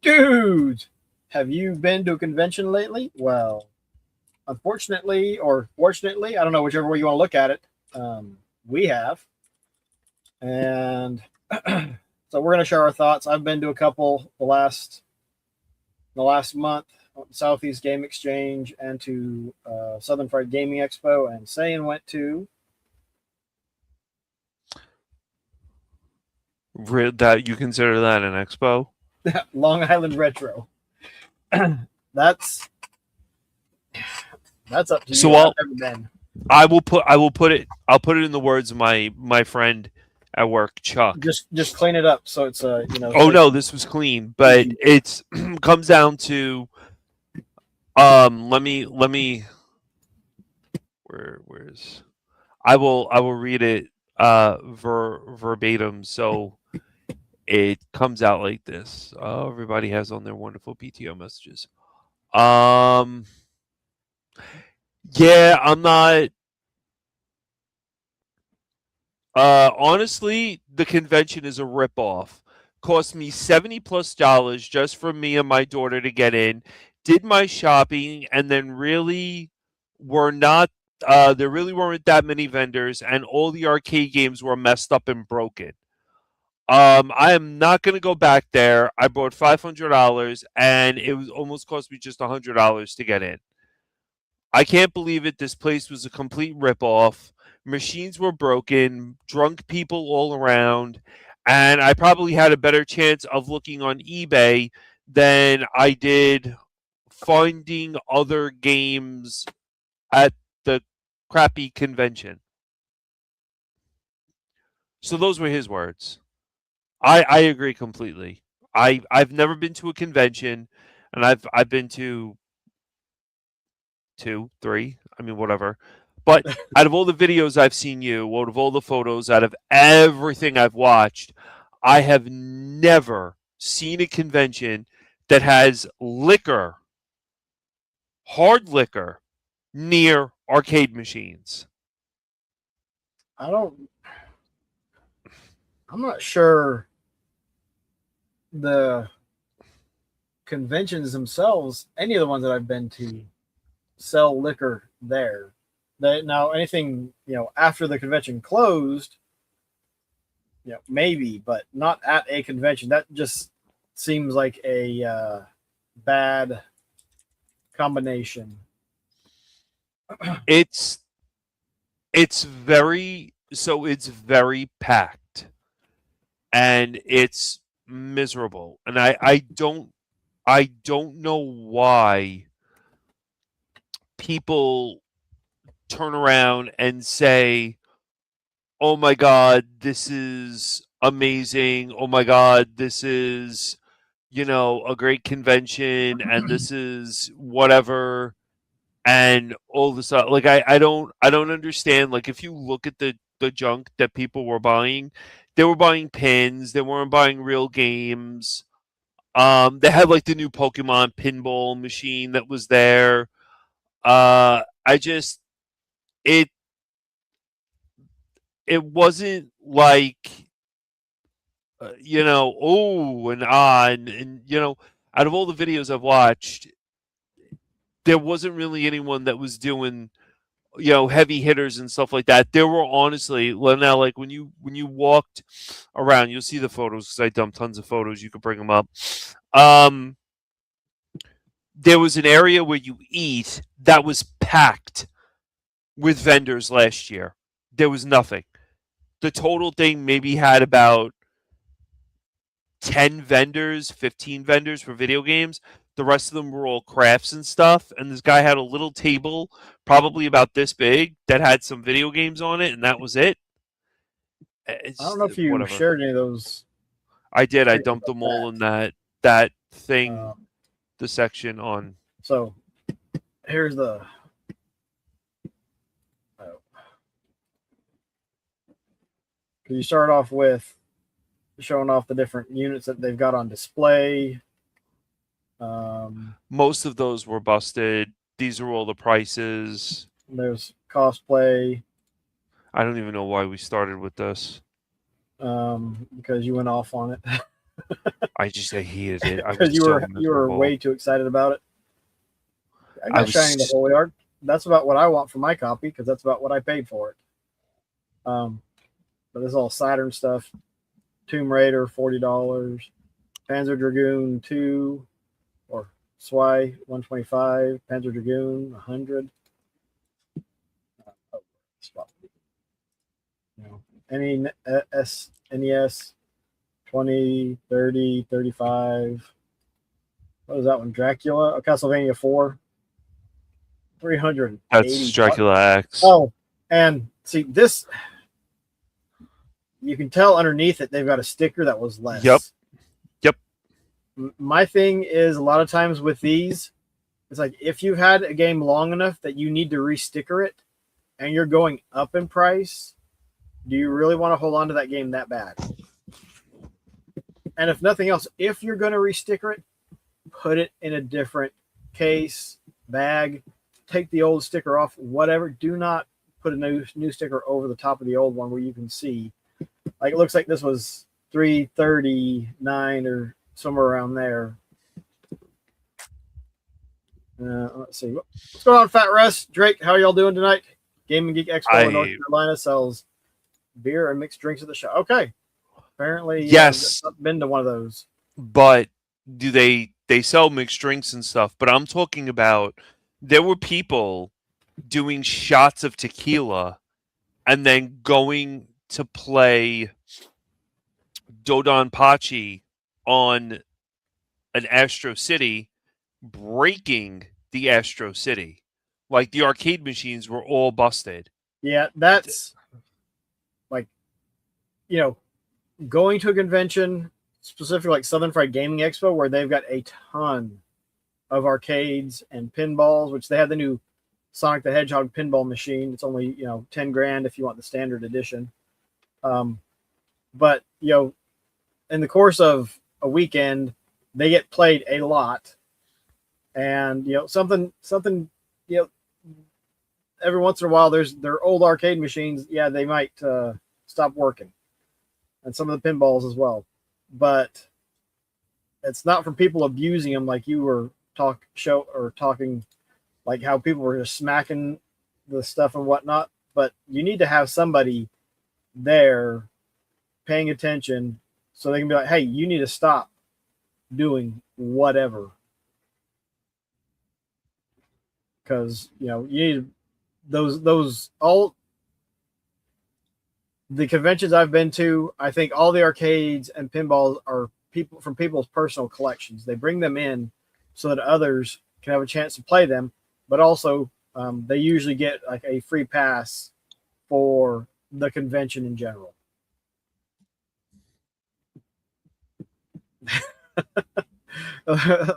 Dudes, have you been to a convention lately? Well, unfortunately or fortunately, I don't know, whichever way you want to look at it, we have. And so we're going to share our thoughts. I've been to a couple the last month, Southeast Game Exchange and to Southern Fried Gaming Expo, and Sayin went to That you consider that an expo? Long Island Retro. that's up to you. So I've never been. I'll put it in the words of my friend at work, Chuck. Just clean it up so it's Oh no, this was clean, but it's comes down to let me where's I will read it verbatim so it comes out like this. Oh, everybody has on their wonderful PTO messages. Yeah, I'm not. Honestly, the convention is a ripoff. Cost me $70+ just for me and my daughter to get in. Did my shopping, and then really were not. There really weren't that many vendors, and all the arcade games were messed up and broken. I am not going to go back there. I bought $500, and it was almost cost me just $100 to get in. I can't believe it. This place was a complete ripoff. Machines were broken, drunk people all around, and I probably had a better chance of looking on eBay than I did finding other games at the crappy convention. So those were his words. I agree completely. I've never been to a convention, and I've been to two, three, I mean whatever. But out of all the videos I've seen you, out of all the photos, out of everything I've watched, I have never seen a convention that has liquor, hard liquor, near arcade machines. I'm not sure the conventions themselves, any of the ones that I've been to, sell liquor there. Now anything after the convention closed, maybe, but not at a convention. That just seems like a bad combination. It's very packed, and it's miserable, and I don't know why people turn around and say, oh my God, this is amazing. Oh my God, this is, a great convention, and this is whatever. And all this stuff. Like, I don't understand. Like, if you look at the junk that people were buying, they were buying pins. They weren't buying real games. They had like the new Pokemon pinball machine that was there. I just it it wasn't like oh and on and out of all the videos I've watched, there wasn't really anyone that was doing heavy hitters and stuff like that. There were honestly, well, now, like when you walked around, you'll see the photos because I dumped tons of photos. You could bring them up. There was an area where you eat that was packed with vendors last year. There was nothing. The total thing maybe had about 10 vendors, 15 vendors for video games. The rest of them were all crafts and stuff. And this guy had a little table, probably about this big, that had some video games on it, and that was it. I don't know if you shared any of those. I did. I dumped them all in that thing, the section on. So here's the. You start off with showing off the different units that they've got on display. Most of those were busted. These are all the prices. There's cosplay. I don't even know why we started with this. because you went off on it I hated it. I because was you so were miserable. way too excited about it. I I got was Shining the Holy Ark. That's about what I want for my copy because that's about what I paid for it. But this is all Saturn stuff. Tomb Raider, $40. Panzer Dragoon 2 or SWI 125. Panzer Dragoon 100. You know, any NES 20, 30, 35. What was that one? Dracula? Oh, Castlevania 4. 380 That's Dracula X. Oh, and see this, you can tell underneath it they've got a sticker that was less. Yep. My thing is a lot of times with these, it's like if you've had a game long enough that you need to re-sticker it and you're going up in price, do you really want to hold on to that game that bad? And if nothing else, if you're going to re-sticker it, put it in a different case, bag, take the old sticker off, whatever. Do not put a new sticker over the top of the old one where you can see. Like it looks like this was $339 or somewhere around there. Let's see. What's going on, Fat Russ? Drake, how y'all doing tonight? Gaming Geek Expo in North Carolina sells beer and mixed drinks at the show. Okay. Apparently, yes. I've been to one of those. But do they sell mixed drinks and stuff? But I'm talking about there were people doing shots of tequila and then going to play Dodonpachi on an Astro City, breaking the Astro City. Like the arcade machines were all busted. Yeah, that's like, going to a convention, specifically like Southern Fried Gaming Expo, where they've got a ton of arcades and pinballs, which they have the new Sonic the Hedgehog pinball machine. It's only, $10,000 if you want the standard edition. But, in the course of a weekend, they get played a lot. And, something, every once in a while, their old arcade machines. Yeah, they might stop working, and some of the pinballs as well. But it's not from people abusing them, like you were talking, like how people were just smacking the stuff and whatnot. But you need to have somebody there paying attention so they can be like, hey, you need to stop doing whatever. Because, you need those all the conventions I've been to, I think all the arcades and pinballs are people's personal collections. They bring them in so that others can have a chance to play them, but also they usually get like a free pass for the convention in general.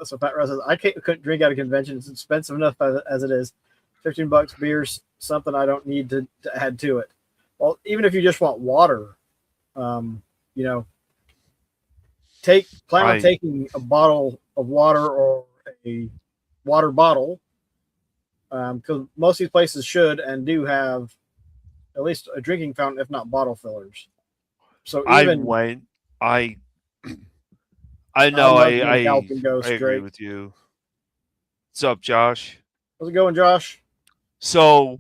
So Pat Ross says, I couldn't drink at a convention. It's expensive enough as it is. $15 beer's something I don't need to add to it. Well, even if you just want water, plan on taking a bottle of water or a water bottle, because most of these places should and do have at least a drinking fountain, if not bottle fillers. So even I know I agree with you. What's up, Josh? How's it going, Josh? So,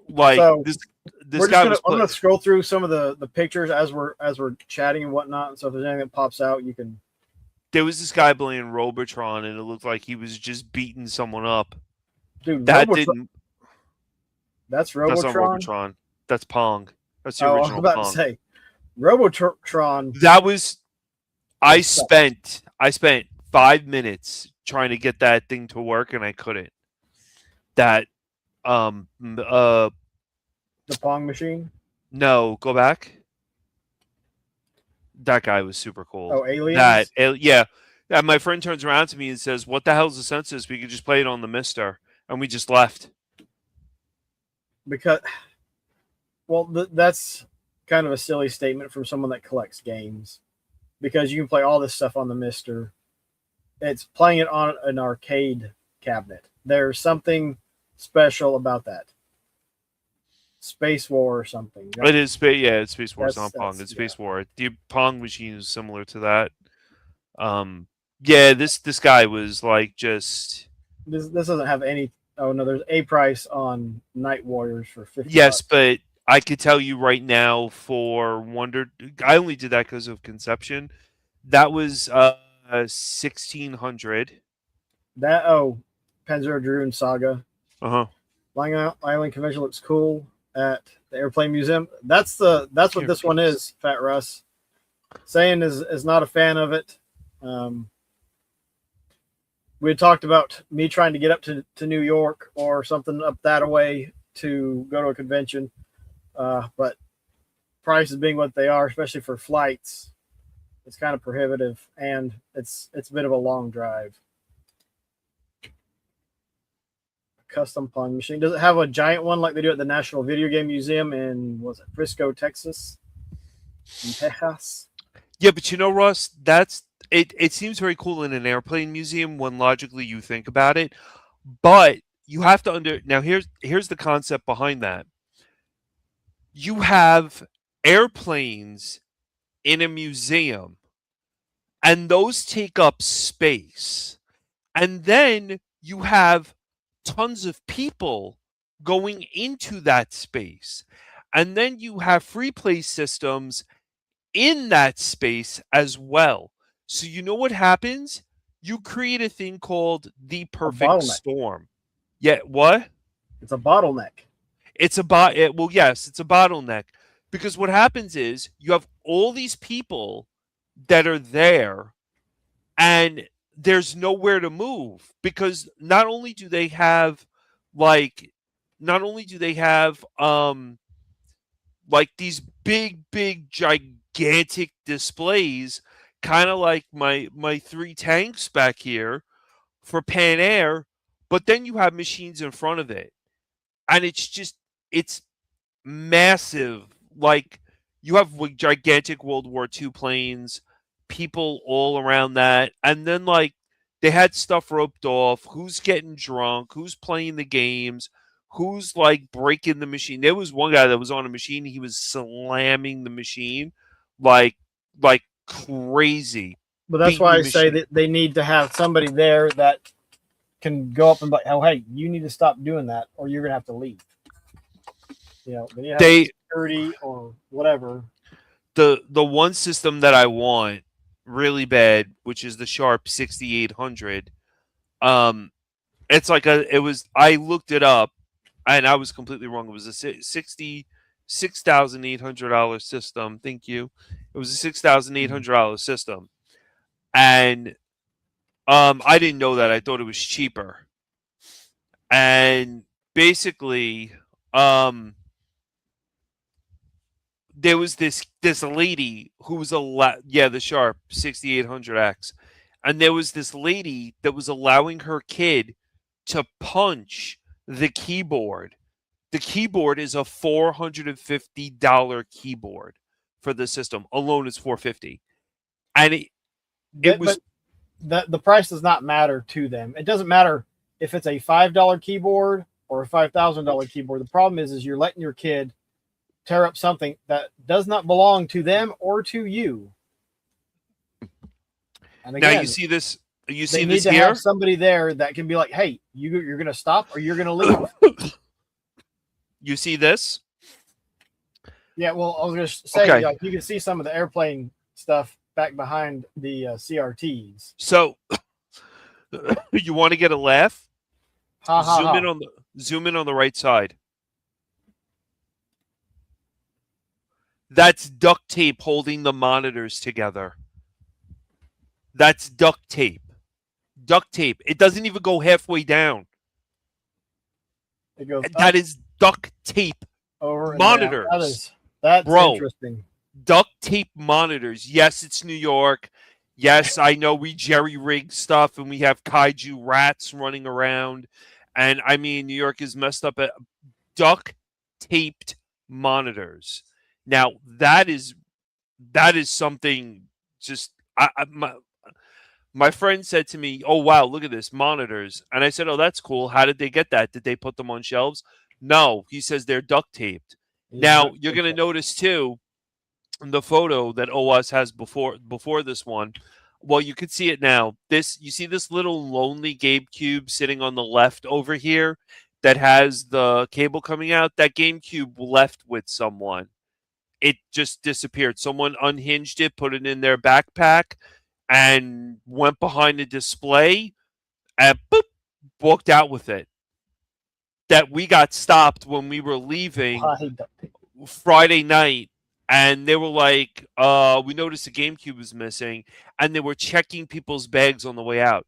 this guy I'm gonna scroll through some of the pictures as we're chatting and whatnot. And so if there's anything that pops out, you can. There was this guy playing Robotron, and it looked like he was just beating someone up. Dude, That's Robotron. That's not Robotron. That's Pong. That's the original. I was about Pong. to say, Robotron. That was. I spent 5 minutes trying to get that thing to work, and I couldn't. That the Pong machine? No, go back. That guy was super cool. Oh, Aliens? Yeah. And my friend turns around to me and says, what the hell's the census? We could just play it on the Mister. And we just left. Because, that's kind of a silly statement from someone that collects games. Because you can play all this stuff on the Mister. It's playing it on an arcade cabinet. There's something special about that. Space War or something. It is it's Space War. It's That's not Pong. It's yeah. Space War. The Pong machine is similar to that. Yeah, this guy was like just This doesn't have any. Oh no, there's a price on Night Warriors for $50. yes, but I could tell you right now for Wonder. I only did that because of Conception. That was 1600. That Panzer Dragoon Saga. Long Island Convention looks cool at the Airplane Museum. That's what this one is. Fat Russ saying is not a fan of it. We had talked about me trying to get up to New York or something up that way to go to a convention, but prices being what they are, especially for flights, it's kind of prohibitive, and it's a bit of a long drive. Custom Pong machine. Does it have a giant one like they do at the National Video Game Museum in Frisco, Texas? In Texas? Yeah, but you know, Russ, that's it. It seems very cool in an airplane museum when logically you think about it, but you have to now. Here's the concept behind that. You have airplanes in a museum, and those take up space, and then you have tons of people going into that space. And then you have free play systems in that space as well. So you know what happens? You create a thing called the perfect storm. Yeah, what? It's a bottleneck. It's a yes, it's a bottleneck. Because what happens is you have all these people that are there and there's nowhere to move because not only do they have like these big gigantic displays, kind of like my 3 tanks back here for Pan Air, but then you have machines in front of it and it's massive. Like you have gigantic World War II planes, people all around that, and then like they had stuff roped off, who's getting drunk, who's playing the games, who's like breaking the machine. There was one guy that was on a machine, he was slamming the machine like crazy. But that's why I say that they need to have somebody there that can go up and be like, oh hey, you need to stop doing that or you're gonna have to leave. You know, they security or whatever. The one system that I want really bad, which is the Sharp 6800. It's like I looked it up and I was completely wrong. It was a $66,800 system. Thank you. It was a $6,800 system. And I didn't know that. I thought it was cheaper. And basically there was this lady who was the Sharp 6800X, and there was this lady that was allowing her kid to punch the keyboard. The keyboard is a $450 keyboard for the system. Alone is $450, and the price does not matter to them. It doesn't matter if it's a $5 keyboard or a $5,000 keyboard. The problem is you're letting your kid tear up something that does not belong to them or to you. And again, now you see this. You see this here. Have somebody there that can be like, "Hey, you're going to stop or you're going to leave." You see this? Yeah. Well, I was going to say, okay. You can see some of the airplane stuff back behind the CRTs. So, you want to get a laugh? Zoom in on the right side. That's duct tape holding the monitors together. That's duct tape. Duct tape. It doesn't even go halfway down. It goes that is duct tape over monitors. That's interesting. Duct tape monitors. Yes, it's New York. Yes, I know we jerry rig stuff and we have kaiju rats running around. And I mean, New York is messed up at duct taped monitors. Now that is something. Just my friend said to me, "Oh wow, look at this monitors," and I said, "Oh, that's cool. How did they get that? Did they put them on shelves?" No, he says they're duct taped. He's Now duct you're taped gonna up. notice too in the photo that OWAS has before this one. Well, you can see it now. You see this little lonely GameCube sitting on the left over here that has the cable coming out. That GameCube left with someone. It just disappeared. Someone unhinged it, put it in their backpack, and went behind the display and boop, walked out with it. That we got stopped when we were leaving Why duct tape? Friday night, and they were like, we noticed the GameCube was missing, and they were checking people's bags on the way out.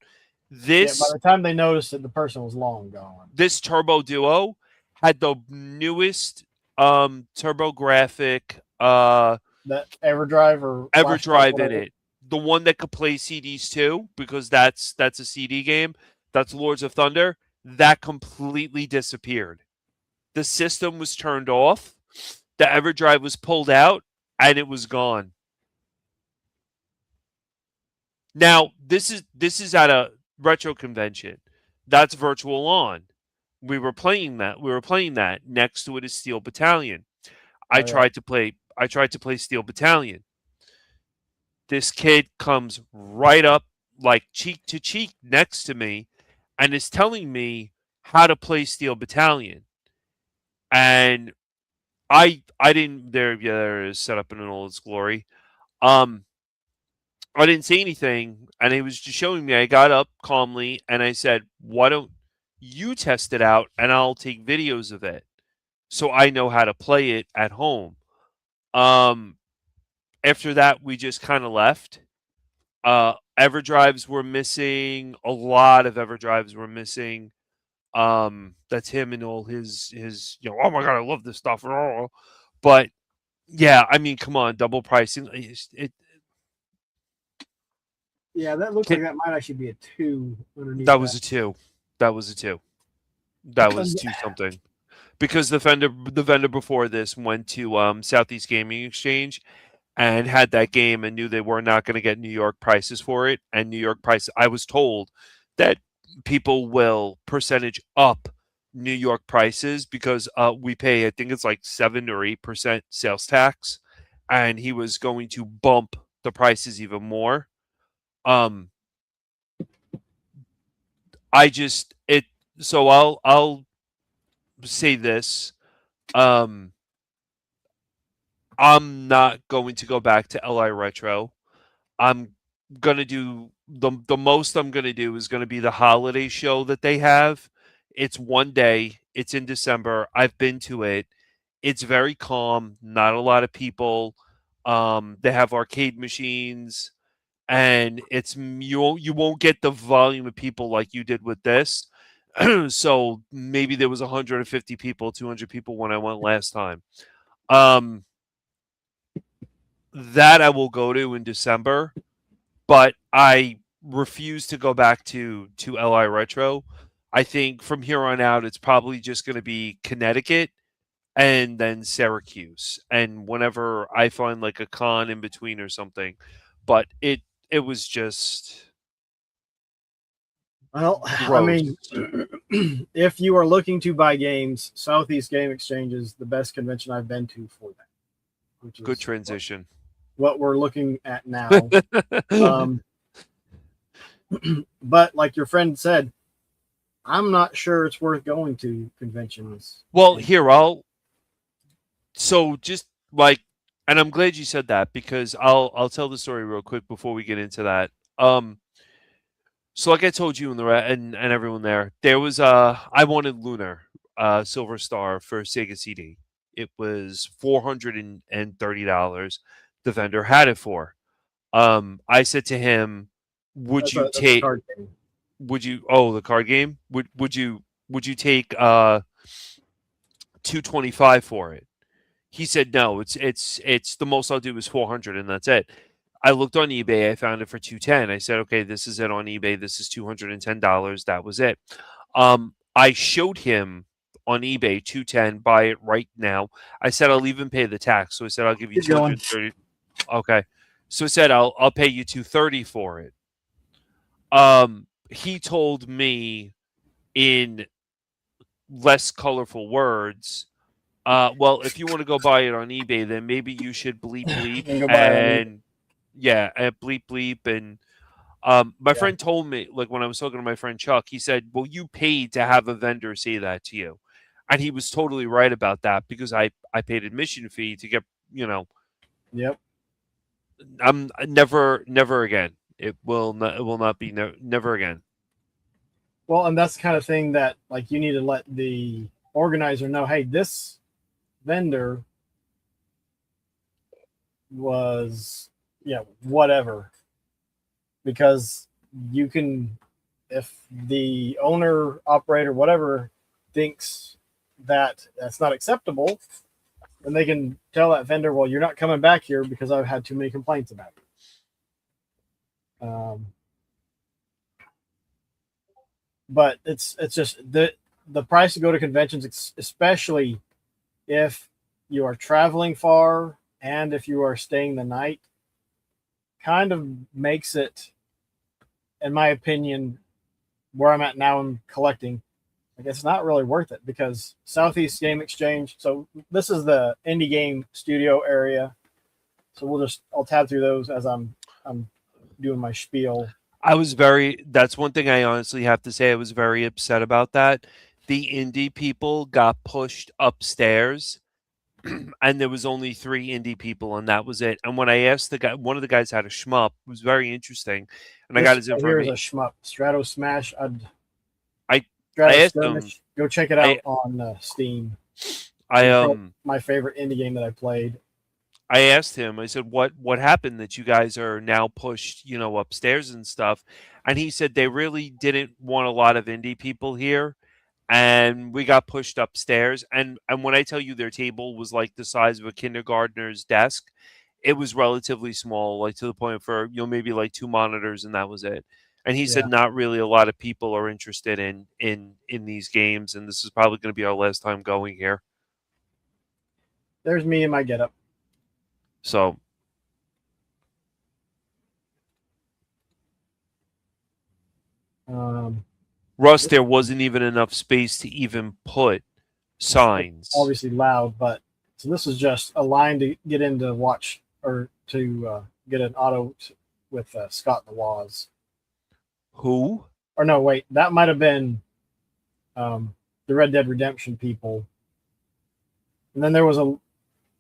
Yeah, by This the time they noticed it, the person was long gone. this Turbo Duo had the newest TurboGrafx That EverDrive or EverDrive in whatever. it. The one that could play CDs too, because that's a CD game. That's Lords of Thunder. That completely disappeared. The system was turned off. The EverDrive was pulled out, and it was gone. Now this is at a retro convention. That's Virtual On. We were playing that. We were playing that. Next to it is Steel Battalion. Oh, yeah. I tried to play Steel Battalion. This kid comes right up, like cheek to cheek next to me, and is telling me how to play Steel Battalion. And I didn't there it is set up in all its glory. Um I didn't say anything, and he was just showing me. I got up calmly and I said, "Why don't you test it out and I'll take videos of it so I know how to play it at home." Um After that we just kind of left. EverDrives were missing. A lot of EverDrives were missing. That's him and all his oh my god, I love this stuff. But yeah, I mean, come on, double pricing. Yeah, that looks like that might actually be a 2 underneath That was a 2. That was a 2. That was And 2 something. Because the vendor before this went to Southeast Gaming Exchange and had that game and knew they were not going to get New York prices for it. And New York price, I was told that people will percentage up New York prices because we pay, I think it's like 7 or 8% sales tax, and he was going to bump the prices even more. I just it so I'll say this. Um I'm not going to go back to LI Retro. I'm gonna do the most I'm gonna do is gonna be the holiday show that they have. It's one day. It's in December. I've been to it. It's very calm. Not a lot of people. They have arcade machines, and you won't get the volume of people like you did with this. So maybe there was 150 people, 200 people when I went last time. Um, that I will go to in December, but I refuse to go back to LI Retro. I think from here on out, it's probably just going to be Connecticut and then Syracuse, and whenever I find like a con in between or something. But it was just well, I gross. mean, if you are looking to buy games, Southeast Game Exchange is the best convention I've been to for that. Which is Good transition. what we're looking at now. But like your friend said, I'm not sure it's worth going to conventions. Well, here so just like, and I'm glad you said that because I'll tell the story real quick before we get into that. So like I told you and everyone there was I wanted Lunar Silver Star for Sega CD. It was $430. The vendor had it for. I said to him, "Would That's you a take? card game. Would you? Oh, the card game. Would you take 225 for it?" He said, "No. It's the most I'll do is 400, and that's it." I looked on eBay. I found it for 210. I said, "Okay, this is it on eBay. This is $210. That was it." I showed him on eBay 210. Buy it right now. I said I'll even pay the tax. So I said I'll give you Keep going. 230. Okay. So I said I'll pay you 230 for it. He told me in less colorful words. Well, if you want to go buy it on eBay, then maybe you should bleep bleep And go buy it on eBay. and bleep bleep and my Yeah. friend told me, like when I was talking to my friend Chuck, he said, "Well, you paid to have a vendor say that to you," and he was totally right about that because I paid admission fee to get Yep. I'm never again. It will not be never again. Well, and that's the kind of thing that like you need to let the organizer know, hey, this vendor was whatever. Because you can, if the owner, operator, whatever thinks that that's not acceptable, then they can tell that vendor, well, you're not coming back here because I've had too many complaints about it. But it's just the price to go to conventions, especially if you are traveling far and if you are staying the night, kind of makes it, in my opinion, where I'm at now in collecting, like it's not really worth it because Southeast Game Exchange. So this is the indie game studio area. So I'll tab through those as I'm doing my spiel. That's one thing I honestly have to say. I was very upset about that. The indie people got pushed upstairs and there was only 3 indie people and that was it. And when I asked the guy, one of the guys had a shmup, it was very interesting. And I got his Here's a information. shmup, Strato Smash. I Strato asked Skirmish. him, Go check it out on Steam. I My favorite indie game that I played. I asked him, I said, what happened that you guys are now pushed, upstairs and stuff? And he said they really didn't want a lot of indie people here. And we got pushed upstairs. And when I tell you their table was like the size of a kindergartner's desk, it was relatively small, like to the point for, maybe like 2 monitors and that was it. And he said Yeah. not really a lot of people are interested in these games, and this is probably going to be our last time going here. There's me and my getup. So Russ, there wasn't even enough space to even put signs. Obviously loud, but so this is just a line to get into watch or to get an auto with Scott the Waz. Who? Or no, wait, that might have been the Red Dead Redemption people. And then there was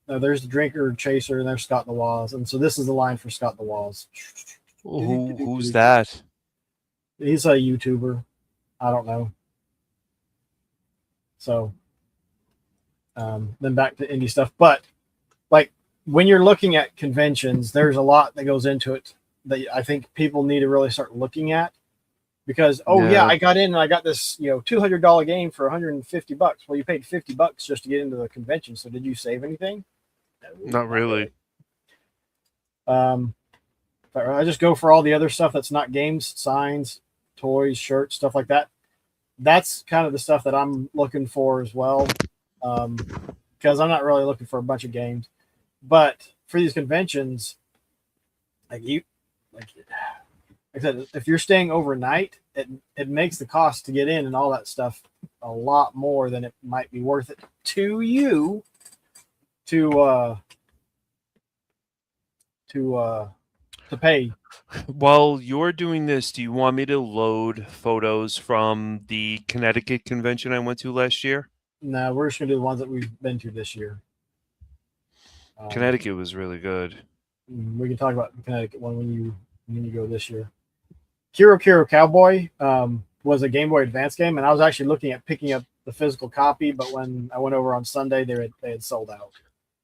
there's the Drinker Chaser, and there's Scott the Waz, and so this is the line for Scott the Waz. Who's that? He's a YouTuber. I don't know. So then back to indie stuff. But like when you're looking at conventions, there's a lot that goes into it that I think people need to really start looking at. Because I got in and I got this $200 game for $150. Well, you paid $50 just to get into the convention. So did you save anything? No, not really. I just go for all the other stuff that's not games, signs, toys, shirts, stuff like that. That's kind of the stuff that I'm looking for as well, because I'm not really looking for a bunch of games. But for these conventions, like I said, if you're staying overnight, it makes the cost to get in and all that stuff a lot more than it might be worth it to you to pay. While you're doing this, do you want me to load photos from the Connecticut convention I went to last year? No, we're just gonna do the ones that we've been to this year. Connecticut was really good. We can talk about the Connecticut one when you go this year. Kiro Kiro Cowboy was a Game Boy Advance game, and I was actually looking at picking up the physical copy, but when I went over on Sunday, they had sold out.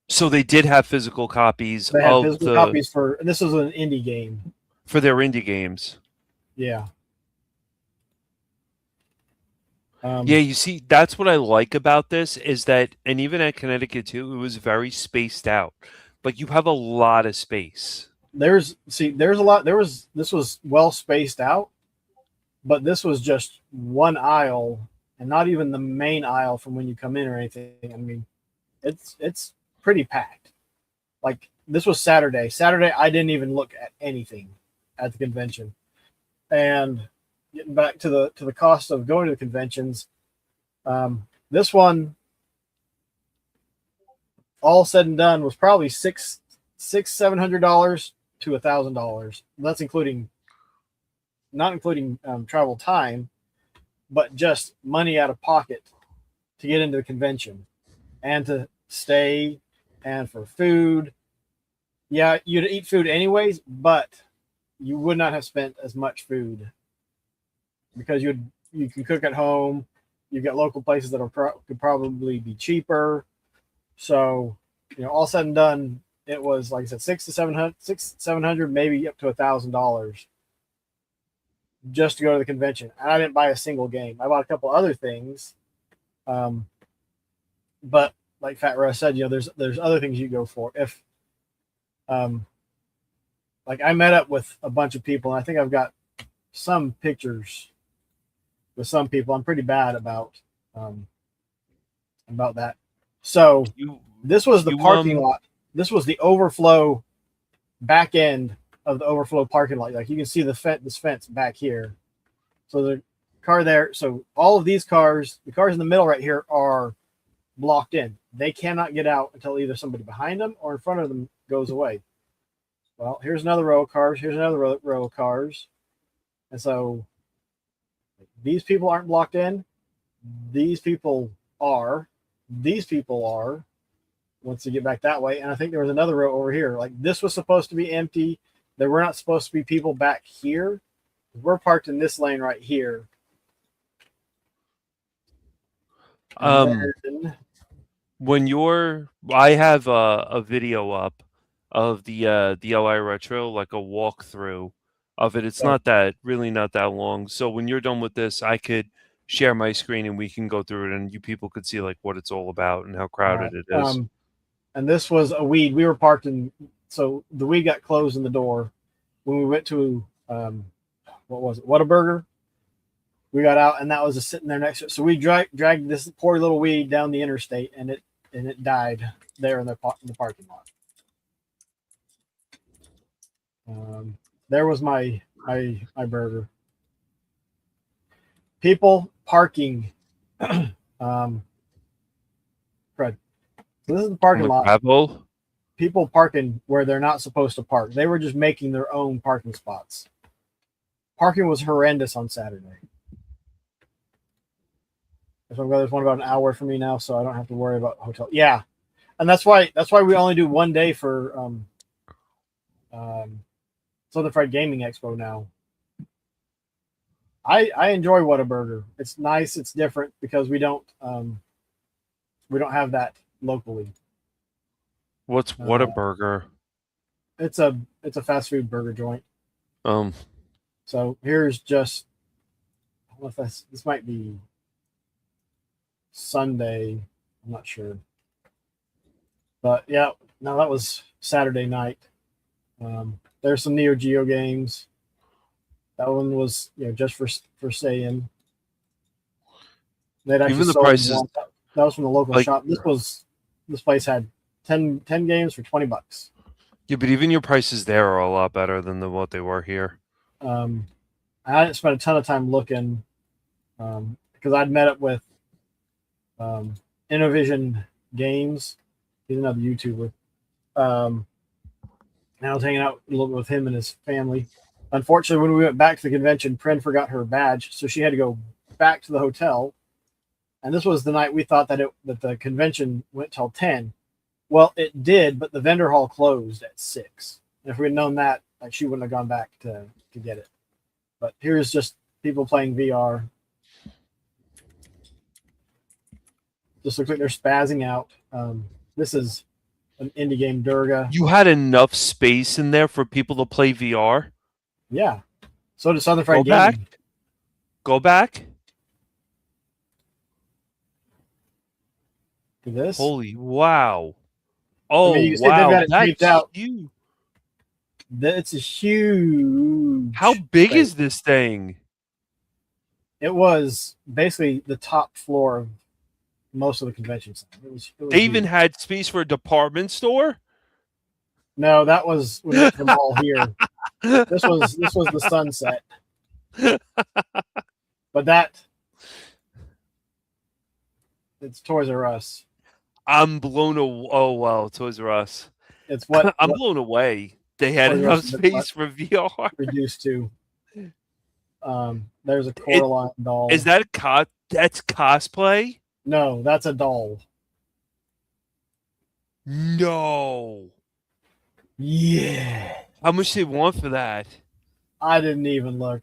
So they did have physical copies. They had physical copies and this was an indie game for their indie games. Yeah. Yeah, you see, that's what I like about this is that, and even at Connecticut too, it was very spaced out. Like you have a lot of space. There's a lot. This was well spaced out, but this was just one aisle and not even the main aisle from when you come in or anything. I mean, it's pretty packed. Like this was Saturday. Saturday, I didn't even look at anything at the convention. And getting back to the cost of going to the conventions, This one, all said and done, was probably $700 to $1,000. That's including, not including travel time, but just money out of pocket to get into the convention and to stay and for food. Yeah, you'd eat food anyways, but you would not have spent as much food because you can cook at home. You get local places that could probably be cheaper. So, all said and done, it was like I said, $700, maybe up to $1,000 just to go to the convention. And I didn't buy a single game. I bought a couple other things, but like Fat Russ said, there's other things you go for. If, like I met up with a bunch of people, and I think I've got some pictures with some people. I'm pretty bad about that. So this was the parking lot. This was the overflow back end of the overflow parking lot. Like you can see this fence back here. So the car there. So all of these cars, the cars in the middle right here are blocked in. They cannot get out until either somebody behind them or in front of them goes away. Well, here's another row of cars. Here's another row of cars. And so these people aren't blocked in. These people are. These people are. Once you get back that way. And I think there was another row over here. Like this was supposed to be empty. There were not supposed to be people back here. We're parked in this lane right here. I have a video up of the LI Retro, like a walkthrough of it. It's not that long. So when you're done with this, I could share my screen and we can go through it, and you people could see like what it's all about and how crowded it is. And this was a weed. We were parked in, so the weed got closed in the door when we went to what was it? Whataburger. We got out, and that was just sitting there next to it. So we dragged this poor little weed down the interstate, and it died there in the parking lot. There was my burger. People parking. Fred. So this is the parking lot. Gravel? People parking where they're not supposed to park. They were just making their own parking spots. Parking was horrendous on Saturday. There's one about an hour from me now, so I don't have to worry about hotel. Yeah, and that's why we only do one day for Southern Fried Gaming Expo now. I enjoy Whataburger. It's nice. It's different because we don't have that locally. What's Whataburger? It's a fast food burger joint. So here's just, I don't know if this might be Sunday. I'm not sure. But yeah, no, that was Saturday night. There's some Neo Geo games. That one was just for staying. They'd actually Even the sold prices, one. That was from the local shop. This place had 10 games for $20. Yeah, but even your prices there are a lot better than what they were here. I didn't spend a ton of time looking because I'd met up with Innovision Games. He's another YouTuber. And I was hanging out a little bit with him and his family. Unfortunately, when we went back to the convention, Prin forgot her badge, so she had to go back to the hotel. And this was the night we thought that the convention went till 10. Well, it did, but the vendor hall closed at 6. And if we had known that, she wouldn't have gone back to get it. But here's just people playing VR. Just looks like they're spazzing out. This is an indie game, Durga. You had enough space in there for people to play VR? Yeah. So did Southern Fried Gaming. Go back. To this. Holy wow. Oh, wow. That's huge. It's a huge. How big is this thing? It was basically the top floor of most of the convention center. It was they even had space for a department store? No, that was when we went to the mall here. This was the Sunset. But It's Toys R Us. I'm blown away. Oh well, Toys R Us. It's what I'm blown away. They had Toys R Us enough has been space for VR. reduced to. There's a It, Coraline doll. is that that's cosplay? No, that's a doll. No. Yeah. How much they want for that? I didn't even look.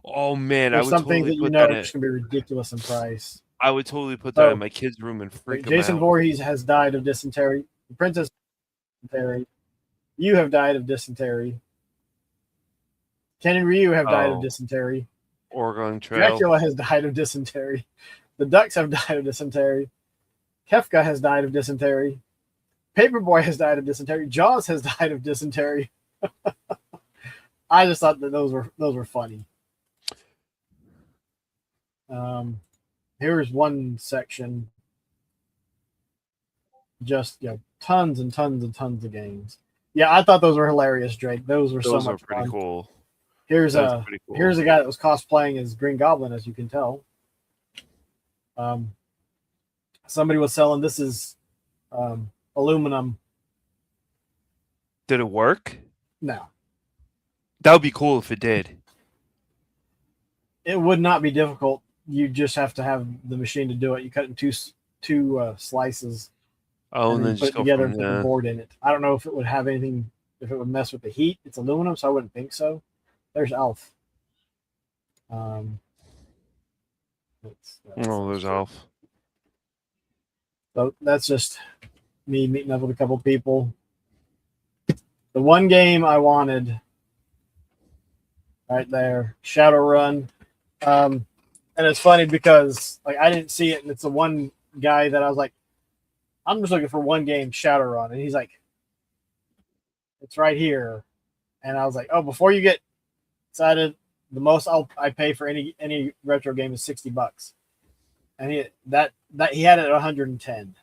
Oh man, I There's would some things totally that you put know that are in. just gonna be ridiculous in price. I would totally put that in So, my kid's room and freak them Jason out. Voorhees has died of dysentery. The Princess dysentery. You have died of dysentery. Ken and Ryu have died of Oh. dysentery. Oregon Trail. Dracula has died of dysentery. The Ducks have died of dysentery. Kefka has died of dysentery. Paperboy has died of dysentery. Jaws has died of dysentery. I just thought that those were funny. Here's one section. Just tons and tons and tons of games. Yeah, I thought those were hilarious, Drake. Those were Those so are much pretty fun. cool. Here's That's pretty cool. here's a guy that was cosplaying as Green Goblin, as you can tell. Somebody was selling. This is aluminum. Did it work? No, That would be cool if it did. it would not be difficult. You just have to have the machine to do it. You cut it in two slices. Oh, and then put just it go together from and put the there. board in it. I don't know if it would have anything, if it would mess with the heat. It's aluminum, so I wouldn't think so. There's Alf. That's Oh, there's Alf. So that's just me meeting up with a couple people. The one game I wanted right there, Shadowrun. And it's funny because like I didn't see it, and it's the one guy that I was like, I'm just looking for one game, Shadowrun, and he's like, it's right here. And I was like, oh, before you get excited, the most I pay for any retro game is $60. And he had it at 110.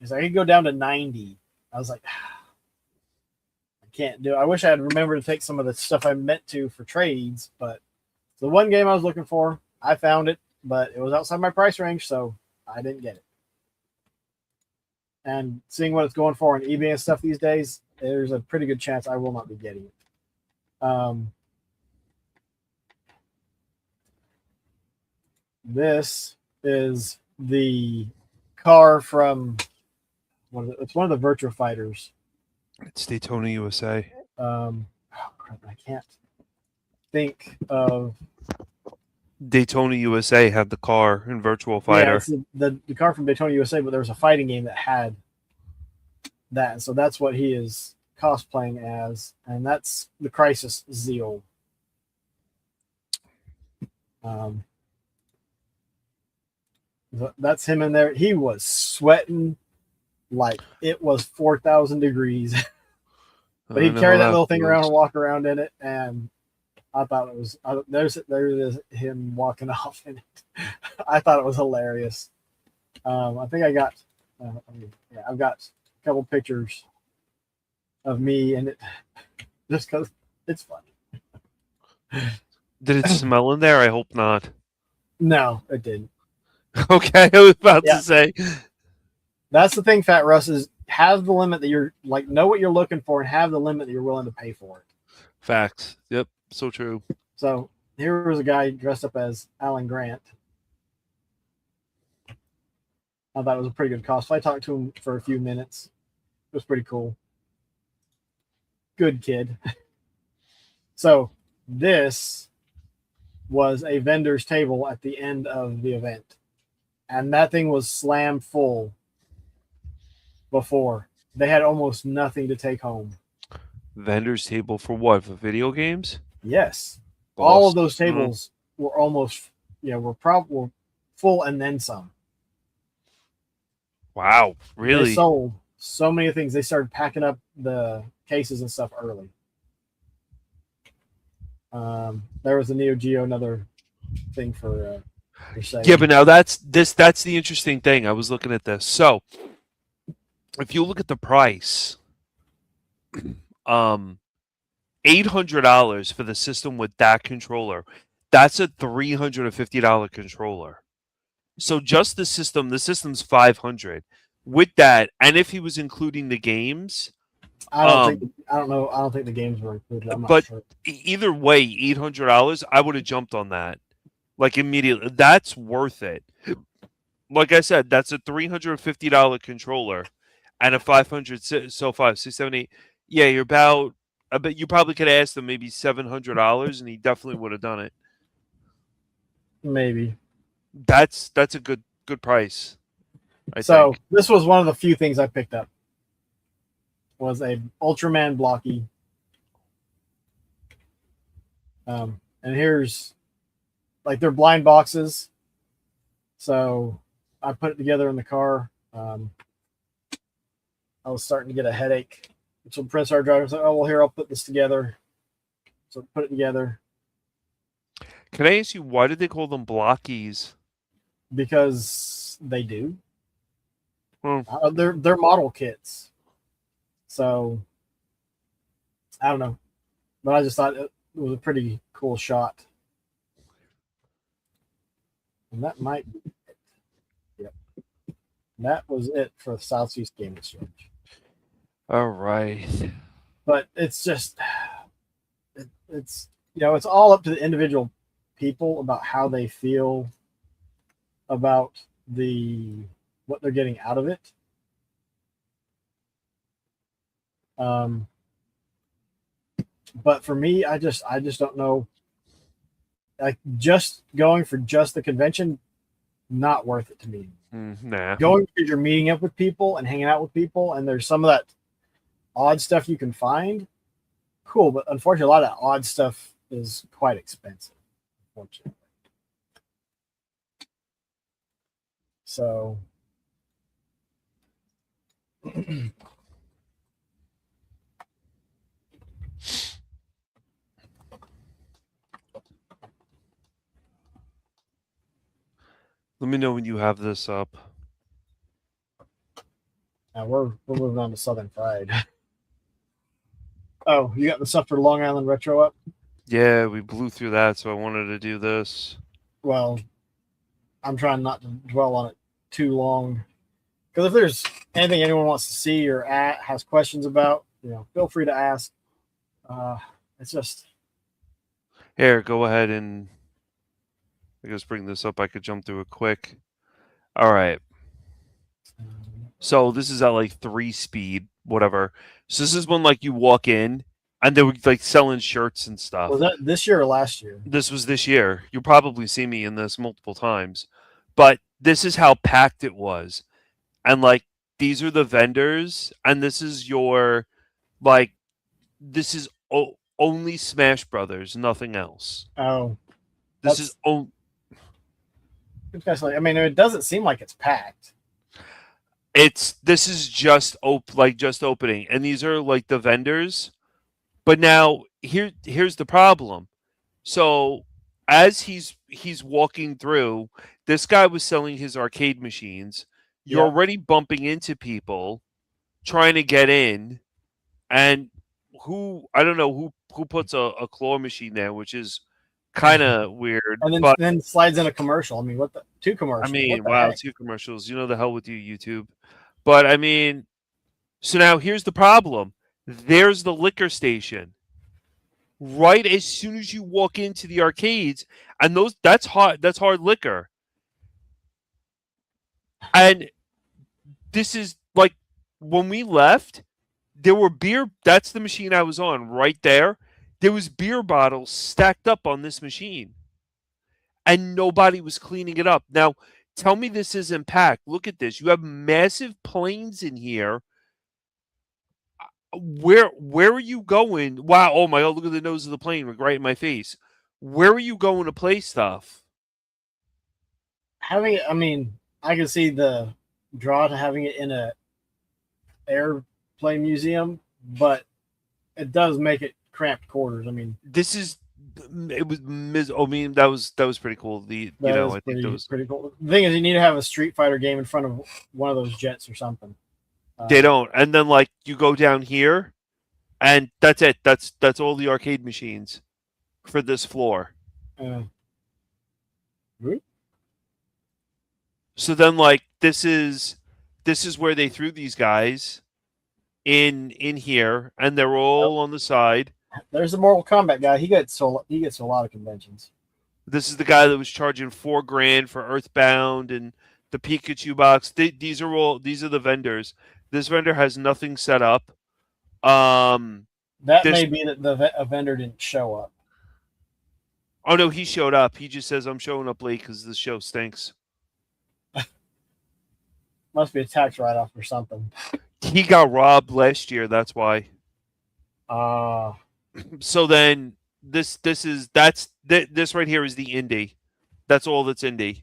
He's like, I could go down to 90. I was like, I can't do it. I wish I had remembered to take some of the stuff I meant to for trades, but the one game I was looking for, I found it, but it was outside my price range, so I didn't get it. And seeing what it's going for on eBay and stuff these days, there's a pretty good chance I will not be getting it. This is the car from it's one of the Virtua Fighters. It's Daytona, USA. Oh crap, I can't think of Daytona, USA had the car in Virtual Fighter. Yeah, it's the car from Daytona, USA, but there was a fighting game that had that. So that's what he is cosplaying as, and that's the Crisis Zeal. That's him in there. He was sweating like it was 4,000 degrees. But he'd carry that little thing around and walk around in it, and I thought it was there's him walking off in it. I thought it was hilarious. I think I got I've got a couple pictures of me in it just because it's funny. Did it smell in there? I hope not. No, it didn't. Okay, I was about to say. That's the thing, Fat Russ, is have the limit that you're like, know what you're looking for and have the limit that you're willing to pay for it. Facts. Yep, so true. So here was a guy dressed up as Alan Grant. I thought it was a pretty good cost. I talked to him for a few minutes. It was pretty cool. Good kid. So this was a vendor's table at the end of the event. And that thing was slam full before. They had almost nothing to take home. Vendor's table for what? For video games? Yes. All of those tables were almost, were full and then some. Wow, really? They sold so many things. They started packing up the cases and stuff early. There was a Neo Geo, another thing for sale. Yeah, but now that's the interesting thing. I was looking at this. So if you look at the price, $800 for the system with that controller. That's a $350 controller. So just the system's 500. With that, and if he was including the games, I don't think. I don't know. I don't think the games were included. I'm not but sure. either way, $800, I would have jumped on that like immediately. That's worth it. Like I said, that's a $350 controller and a 500. So 5, 6, 7, 8. Yeah, you're about. I bet you probably could have asked him maybe $700, and he definitely would have done it. Maybe. That's a good price, I So think. this was one of the few things I picked up. Was a Ultraman blocky. And here's like they're blind boxes. So I put it together in the car. I was starting to get a headache. So Prince our driver was like, "Oh well, here I'll put this together." So put it together Can I ask you why did they call them blockies? because they do. Hmm. They're model kits. So I don't know, but I just thought it was a pretty cool shot. And that might be it. Yep. That was it for the Southeast Game Exchange. All right. But it's just, it's, it's all up to the individual people about how they feel about what they're getting out of it. But for me, I just don't know. Like just going for just the convention, not worth it to me. Nah. Going because you're meeting up with people and hanging out with people, and there's some of that odd stuff you can find. Cool, but unfortunately, a lot of that odd stuff is quite expensive. Unfortunately, so Let me know when you have this up. now we're moving on to Southern Fried. Oh, you got the stuff for Long Island Retro up? Yeah, we blew through that, so I wanted to do this. Well, I'm trying not to dwell on it too long because if there's anything anyone wants to see or has questions about, feel free to ask. It's just Here, go ahead and I guess bring this up. I could jump through it quick. All right. So this is at like 3 speed, whatever. So this is when like you walk in and they were like selling shirts and stuff. was that this year or last year? This was this year. You'll probably see me in this multiple times. But this is how packed it was. And like these are the vendors and this is your like this is only Smash Brothers, nothing else. Oh, This is especially. I mean, it doesn't seem like it's packed. this is just just opening, and these are like the vendors. But now here's the problem. So as he's walking through, this guy was selling his arcade machines. You're Yeah. already bumping into people trying to get in, and I don't know who puts a claw machine there, which is kind of weird. And But then slides in a commercial. I mean, what the two I commercials? mean, What the wow, heck? 2 commercials. You know the hell with you, YouTube. But I mean, so now here's the problem. There's the liquor station. Right as soon as you walk into the arcades, and that's hard liquor. And this is like when we left, there were beer. That's the machine I was on right there. There was beer bottles stacked up on this machine, and nobody was cleaning it up. Now, tell me this isn't packed. Look at this. You have massive planes in here. Where are you going? Wow! Oh my God! Look at the nose of the plane, like right in my face. Where are you going to play stuff? I mean, I can see the draw to having it in a airplane museum, but it does make it cramped quarters. I mean, This is it was I mean that was pretty cool. that is I think those pretty cool. The thing is, you need to have a Street Fighter game in front of one of those jets or something. they don't. And then like you go down here, and that's it. That's all the arcade machines for this floor. Uh, So then, like, this is where they threw these guys in here, and they're all on the side. There's a Mortal Kombat guy. He gets to a lot of conventions. This is the guy that was charging $4,000 for Earthbound and the Pikachu box. These are the vendors. This vendor has nothing set up. That There's may be that a vendor didn't show up. Oh no, he showed up. He just says I'm showing up late because this show stinks. Must be a tax write-off or something. He got robbed last year. That's why. So then this right here is the indie. That's all that's indie.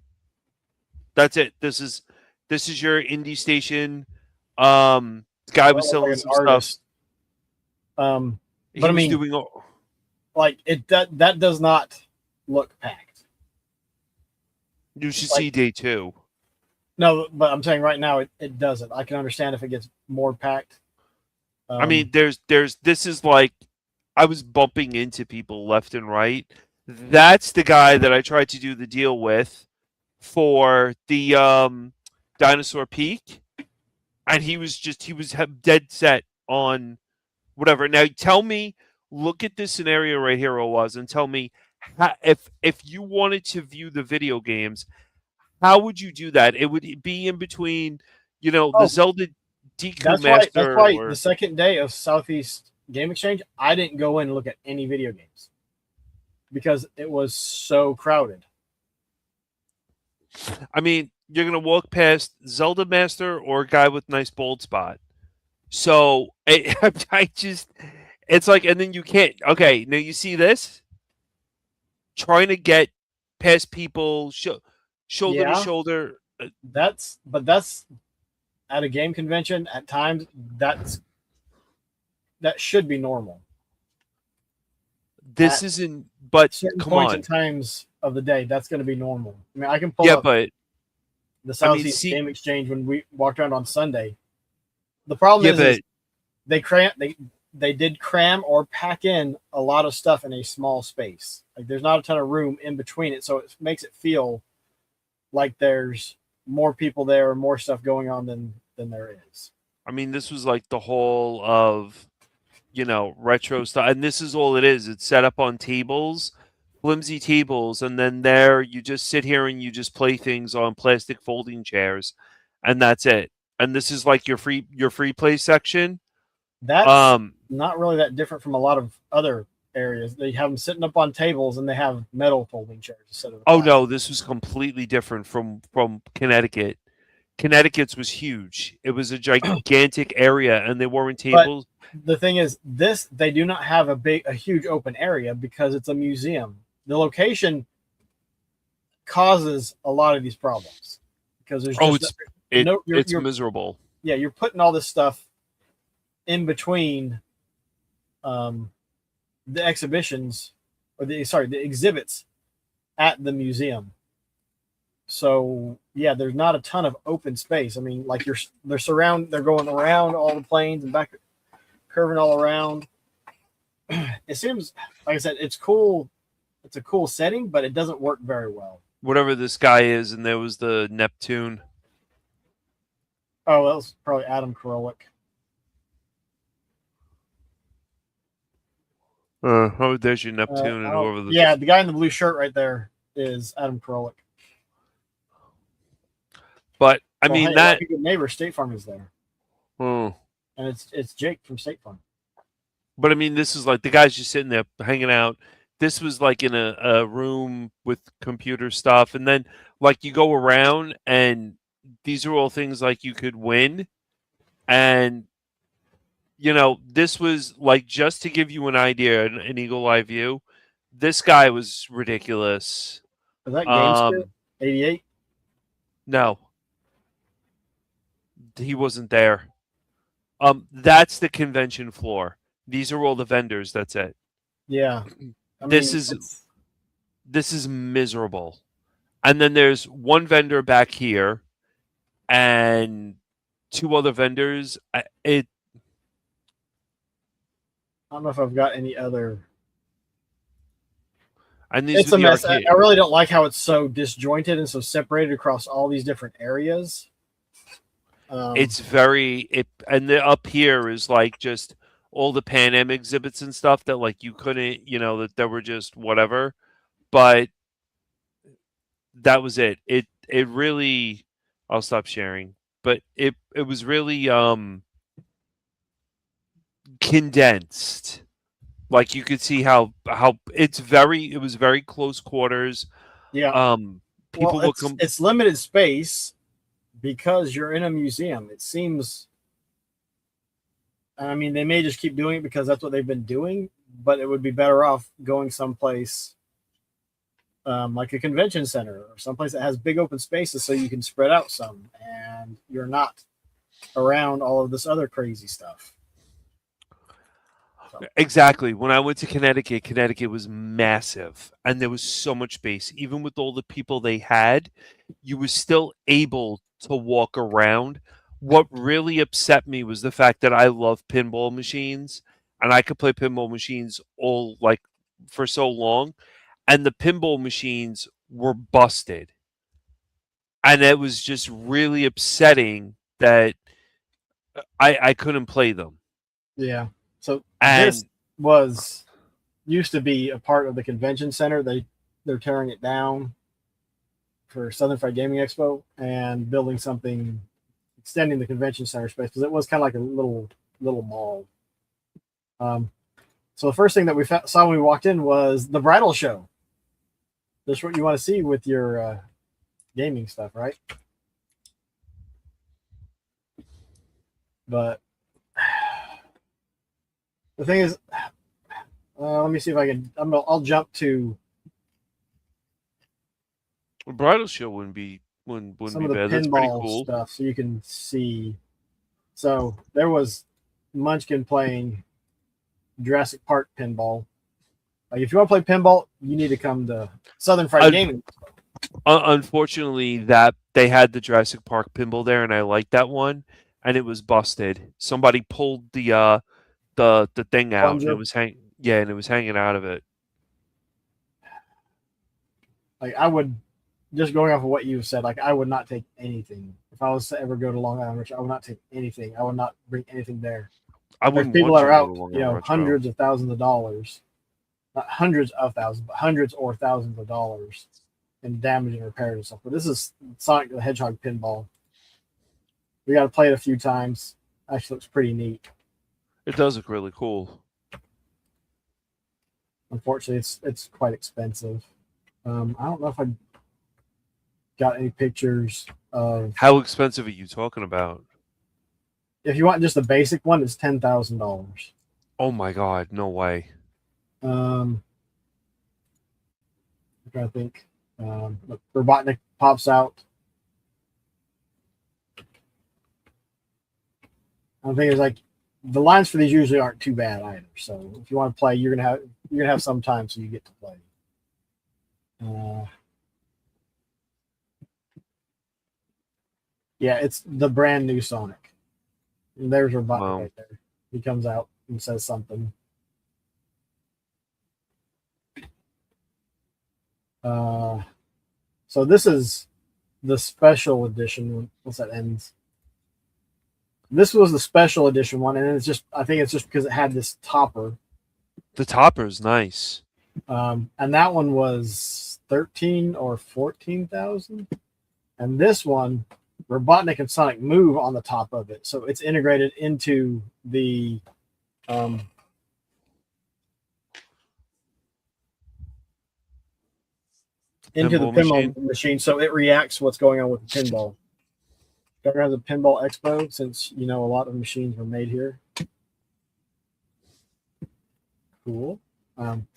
That's it. This is your indie station. Guy was selling like some stuff. But I mean, doing like that does not look packed. You should see day 2. No, but I'm saying right now it doesn't. I can understand if it gets more packed. I mean, there's this is like I was bumping into people left and right. That's the guy that I tried to do the deal with for the Dinosaur Peak, and he was dead set on whatever. Now tell me, look at this scenario right here, Owaz, and tell me if you wanted to view the video games, how would you do that? It would be in between, the Zelda Deku Master. That's why the second day of Southeast Game Exchange, I didn't go in and look at any video games because it was so crowded. I mean, you're gonna walk past Zelda Master or a guy with nice bold spot. So it's like, and then you can't. Okay, now you see this, trying to get past people shoulder to shoulder. That's at a game convention. At times, that should be normal. This isn't, but come on. At times of the day, that's going to be normal. I mean, I can pull up but the Southeast Game Exchange when we walked around on Sunday. The problem is they did cram or pack in a lot of stuff in a small space. Like there's not a ton of room in between it, so it makes it feel like there's more people there or more stuff going on than there is. I mean, this was like the whole of retro stuff, and this is all it is. It's set up on tables, flimsy tables, and then there you just sit here and you just play things on plastic folding chairs, and that's it. And this is like your free play section. That's not really that different from a lot of other areas. They have them sitting up on tables and they have metal folding chairs instead of. Oh no, this was completely different from Connecticut. Connecticut's was huge. It was a gigantic area, and they weren't tables. But the thing is, they do not have a huge open area because it's a museum. The location causes a lot of these problems because there's it's miserable. Yeah, you're putting all this stuff in between the exhibitions or the exhibits at the museum. So yeah, there's not a ton of open space. I mean, like they're going around all the planes and back, curving all around. It seems, like I said, it's cool. It's a cool setting, but it doesn't work very well. Whatever this guy is, and there was the Neptune. Oh, that was probably Adam Krolik. Oh, there's your Neptune. Yeah, the guy in the blue shirt right there is Adam Krolik. But I mean that good neighbor State Farm is there. Oh. And it's Jake from State Farm. But I mean, this is like the guy's just sitting there hanging out. This was like in a room with computer stuff, and then like you go around, and these are all things like you could win, and this was like, just to give you an idea, an Eagle Eye view. This guy was ridiculous. Is that GameSpot 88? No, he wasn't there. That's the convention floor. These are all the vendors. That's it. Yeah. This is miserable. And then there's one vendor back here and two other vendors. I don't know if I've got any other. And these It's were a the mess. I arcade. really don't like how it's so disjointed and so separated across all these different areas. It's very it, and the up here is like just all the Pan Am exhibits and stuff that like you couldn't, that were just whatever. But that was it. It really. I'll stop sharing. But it was really condensed. Like you could see how it was very close quarters. Yeah. Well, People would come. it's limited space because you're in a museum. It seems. I mean, they may just keep doing it because that's what they've been doing, but it would be better off going someplace like a convention center or someplace that has big open spaces so you can spread out some and you're not around all of this other crazy stuff. So, Exactly. When I went to Connecticut, Connecticut was massive and there was so much space. Even with all the people they had, you were still able to walk around. What really upset me was the fact that I love pinball machines and I could play pinball machines all like for so long, and the pinball machines were busted. And it was just really upsetting that I couldn't play them. yeah. So And this was used to be a part of the convention center. They're tearing it down for Southern Fried Gaming Expo and building something, extending the convention center space because it was kind of like a little mall. So the first thing that we saw when we walked in was the bridal show. This is what you want to see with your gaming stuff, right? But the thing is, let me see if I can. I'll jump to a bridal show wouldn't be some be of the bad. That's pretty pinball cool. stuff so you can see. So there was Munchkin playing Jurassic Park pinball. Like if you want to play pinball, you need to come to Southern Fried Gaming. Unfortunately, that they had the Jurassic Park pinball there, and I liked that one, and it was busted. Somebody pulled the thing out, and Plunger. it was and it was hanging out of it. Like I would, just going off of what you said, like I would not take anything if I was to ever go to Long Island Retro. I would not take anything. I would not bring anything there. I There's wouldn't people want that are you to out, go to Long Island Retro. hundreds of thousands of dollars, not hundreds of thousands, but hundreds or thousands of dollars in damage and repairs and stuff. But this is Sonic the Hedgehog pinball. We got to play it a few times. Actually, looks pretty neat. It does look really cool. Unfortunately, it's quite expensive. I don't know if I got any pictures of. How expensive are you talking about? If you want just the basic one, it's $10,000. Oh my God, no way. I'm trying to think. Look, Robotnik pops out. I think it's like the lines for these usually aren't too bad either. So if you want to play, you're gonna have some time, so you get to play. Yeah, it's the brand new Sonic. And there's Robotnik right there. He comes out and says something. So this is the special edition. Once that ends, this was the special edition one, and I think it's just because it had this topper. The topper's nice. And that one was 13 or 14,000, and this one, Robotnik and Sonic move on the top of it, so it's integrated into the pinball machine, so it reacts what's going on with the pinball. Better have the Pinball Expo, since a lot of machines were made here. Cool. I don't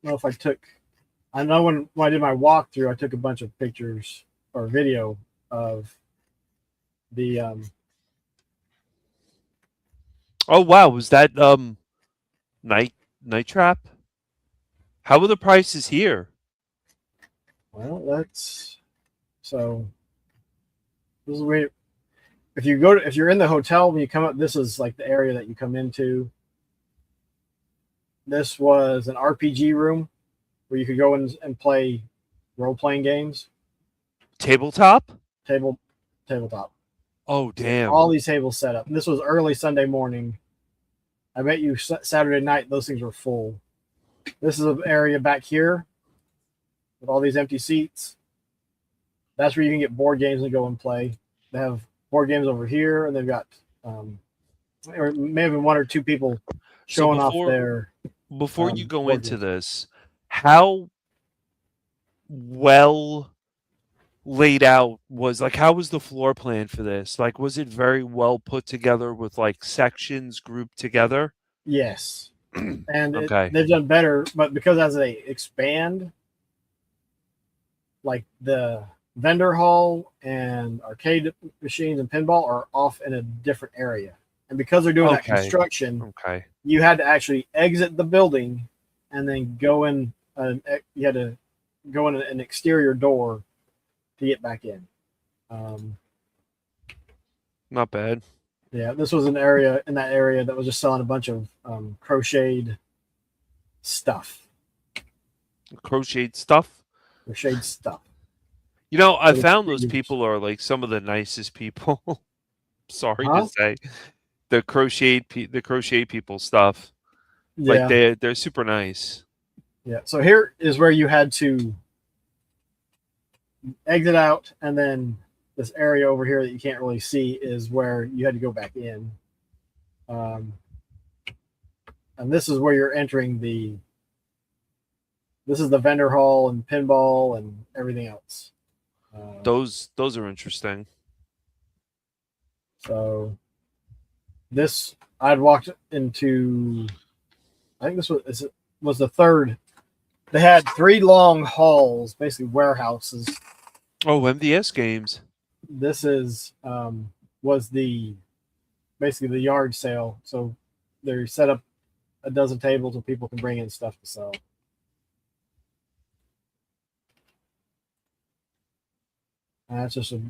know if I know when I did my walkthrough, I took a bunch of pictures or video of the Oh wow, was that Night Trap? How were the prices here? Well, that's so. This is the way. If you're in the hotel when you come up, this is like the area that you come into. This was an RPG room. where you could go in and play role playing games. Tabletop? Tabletop. Oh, damn. All these tables set up. And this was early Sunday morning. I bet you Saturday night those things were full. This is an area back here with all these empty seats. That's where you can get board games and go and play. They have board games over here, and they've got or may have been one or two people showing off their. Before you go board into games. this, how well laid out was how was the floor plan for this? Like, was it very well put together with like sections grouped together? Yes, and Okay. they've done better, but because as they expand, like the vendor hall and arcade machines and pinball are off in a different area, and because they're doing that Okay. construction, Okay. you had to actually exit the building and then go in. You had to go in an exterior door to get back in. Not bad. Yeah, this was an area in that area that was just selling a bunch of crocheted stuff. Crocheted stuff. Crocheted stuff. You know, I But it's found those huge. people are like some of the nicest people. Sorry Huh? to say, the crochet people stuff. Yeah, Like they're super nice. yeah. So here is where you had to exit out, and then this area over here that you can't really see is where you had to go back in. And this is where you're entering the. This is the vendor hall and pinball and everything else. Those are interesting. So this I'd walked into. I think this was the third. They had 3 long halls, basically warehouses. Oh, MVS games. This is was basically the yard sale. So they set up a dozen tables where people can bring in stuff to sell. And that's just a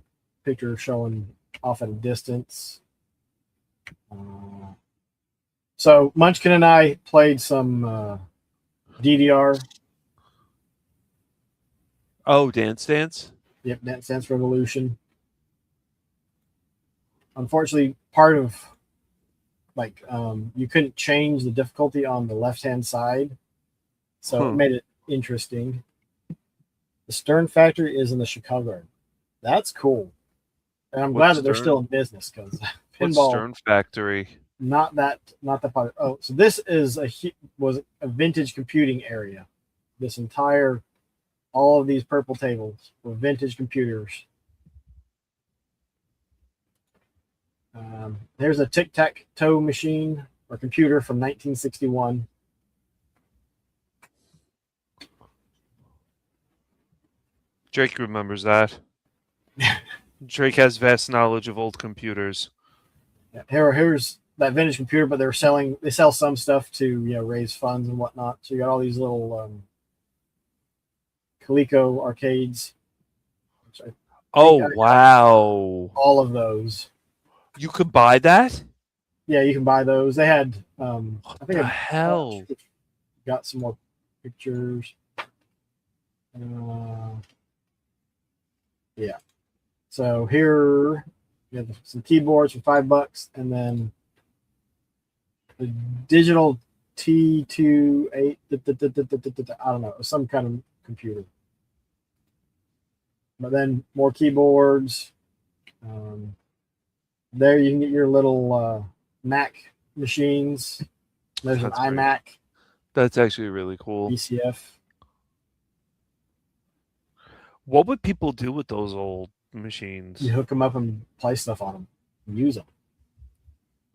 picture showing off at a distance. So Munchkin and I played some DDR. Oh, Dance Dance. Yep, Dance Dance Revolution. Unfortunately, part of you couldn't change the difficulty on the left-hand side, so it made it interesting. The Stern factory is in the Chicago. That's cool, and I'm glad that they're still in business because pinball. Stern Factory. Not that part. Oh, so this is was a vintage computing area. This entire, all of these purple tables were vintage computers. There's a tic-tac-toe machine or computer from 1961. Drake remembers that. Drake has vast knowledge of old computers. Yeah, here's that vintage computer, but they sell some stuff to raise funds and whatnot. So you got all these little Coleco arcades. Oh, wow. All of those. You could buy that? Yeah, you can buy those. They had I think the hell? Got some more pictures. Yeah. So here you have some keyboards for $5, and then the digital T28. I don't know, some kind of computer. But then more keyboards. There you can get your little Mac machines. There's That's an great. iMac. That's actually really cool. ECF. What would people do with those old machines? You hook them up and play stuff on them and use them.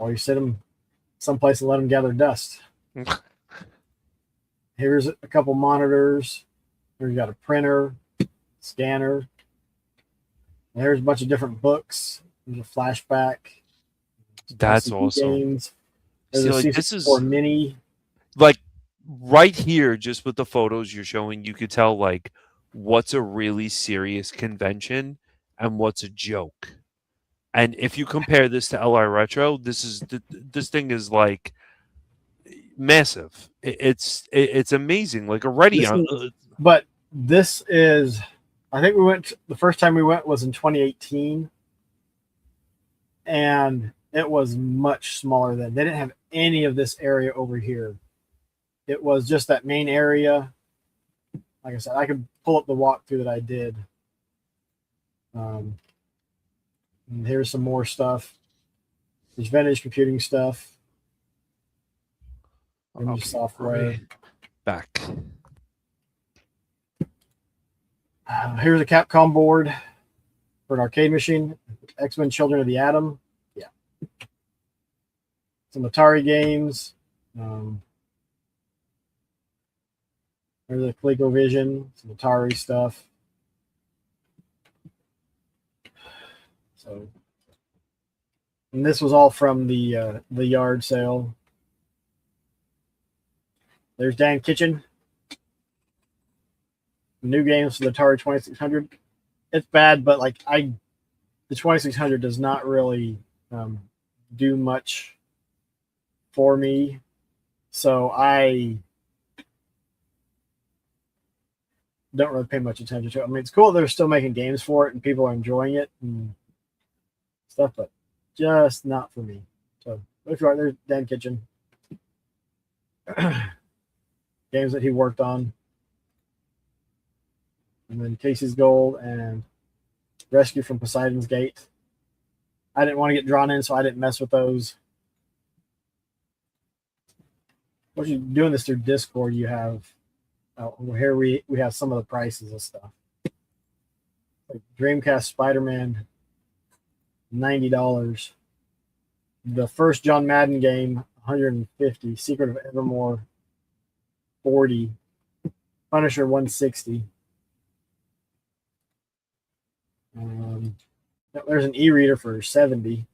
Or you sit them someplace and let them gather dust. Here's a couple monitors. Here you got a printer, scanner. And there's a bunch of different books. There's a flashback. That's LCD awesome. games. There's See, a like, C64 this is Mini. like right here, just with the photos you're showing, you could tell like what's a really serious convention and what's a joke. And if you compare this to LI Retro, this thing is like massive. It's amazing. Like already This on. is- But this is, I think the first time we went was in 2018, and it was much smaller then. They didn't have any of this area over here. It was just that main area. Like I said, I could pull up the walkthrough that I did. And here's some more stuff. There's vintage computing stuff. Image software. Back. Here's a Capcom board for an arcade machine. X-Men Children of the Atom. Yeah. Some Atari games. There's a ColecoVision. Some Atari stuff. So, and this was all from the yard sale. There's Dan Kitchen. New games for the Atari 2600. It's bad, but like the 2600 does not really do much for me, so I don't really pay much attention to it. I mean, it's cool they're still making games for it and people are enjoying it and stuff, but just not for me. So if you are, there's Dan Kitchen. Games that he worked on. And then Casey's Gold and Rescue from Poseidon's Gate. I didn't want to get drawn in, so I didn't mess with those. Once you're doing this through Discord, you have here we have some of the prices of stuff. Like Dreamcast Spider-Man, $90. The first John Madden game, $150. Secret of Evermore, $40. Punisher, $160. There's an e-reader for $70.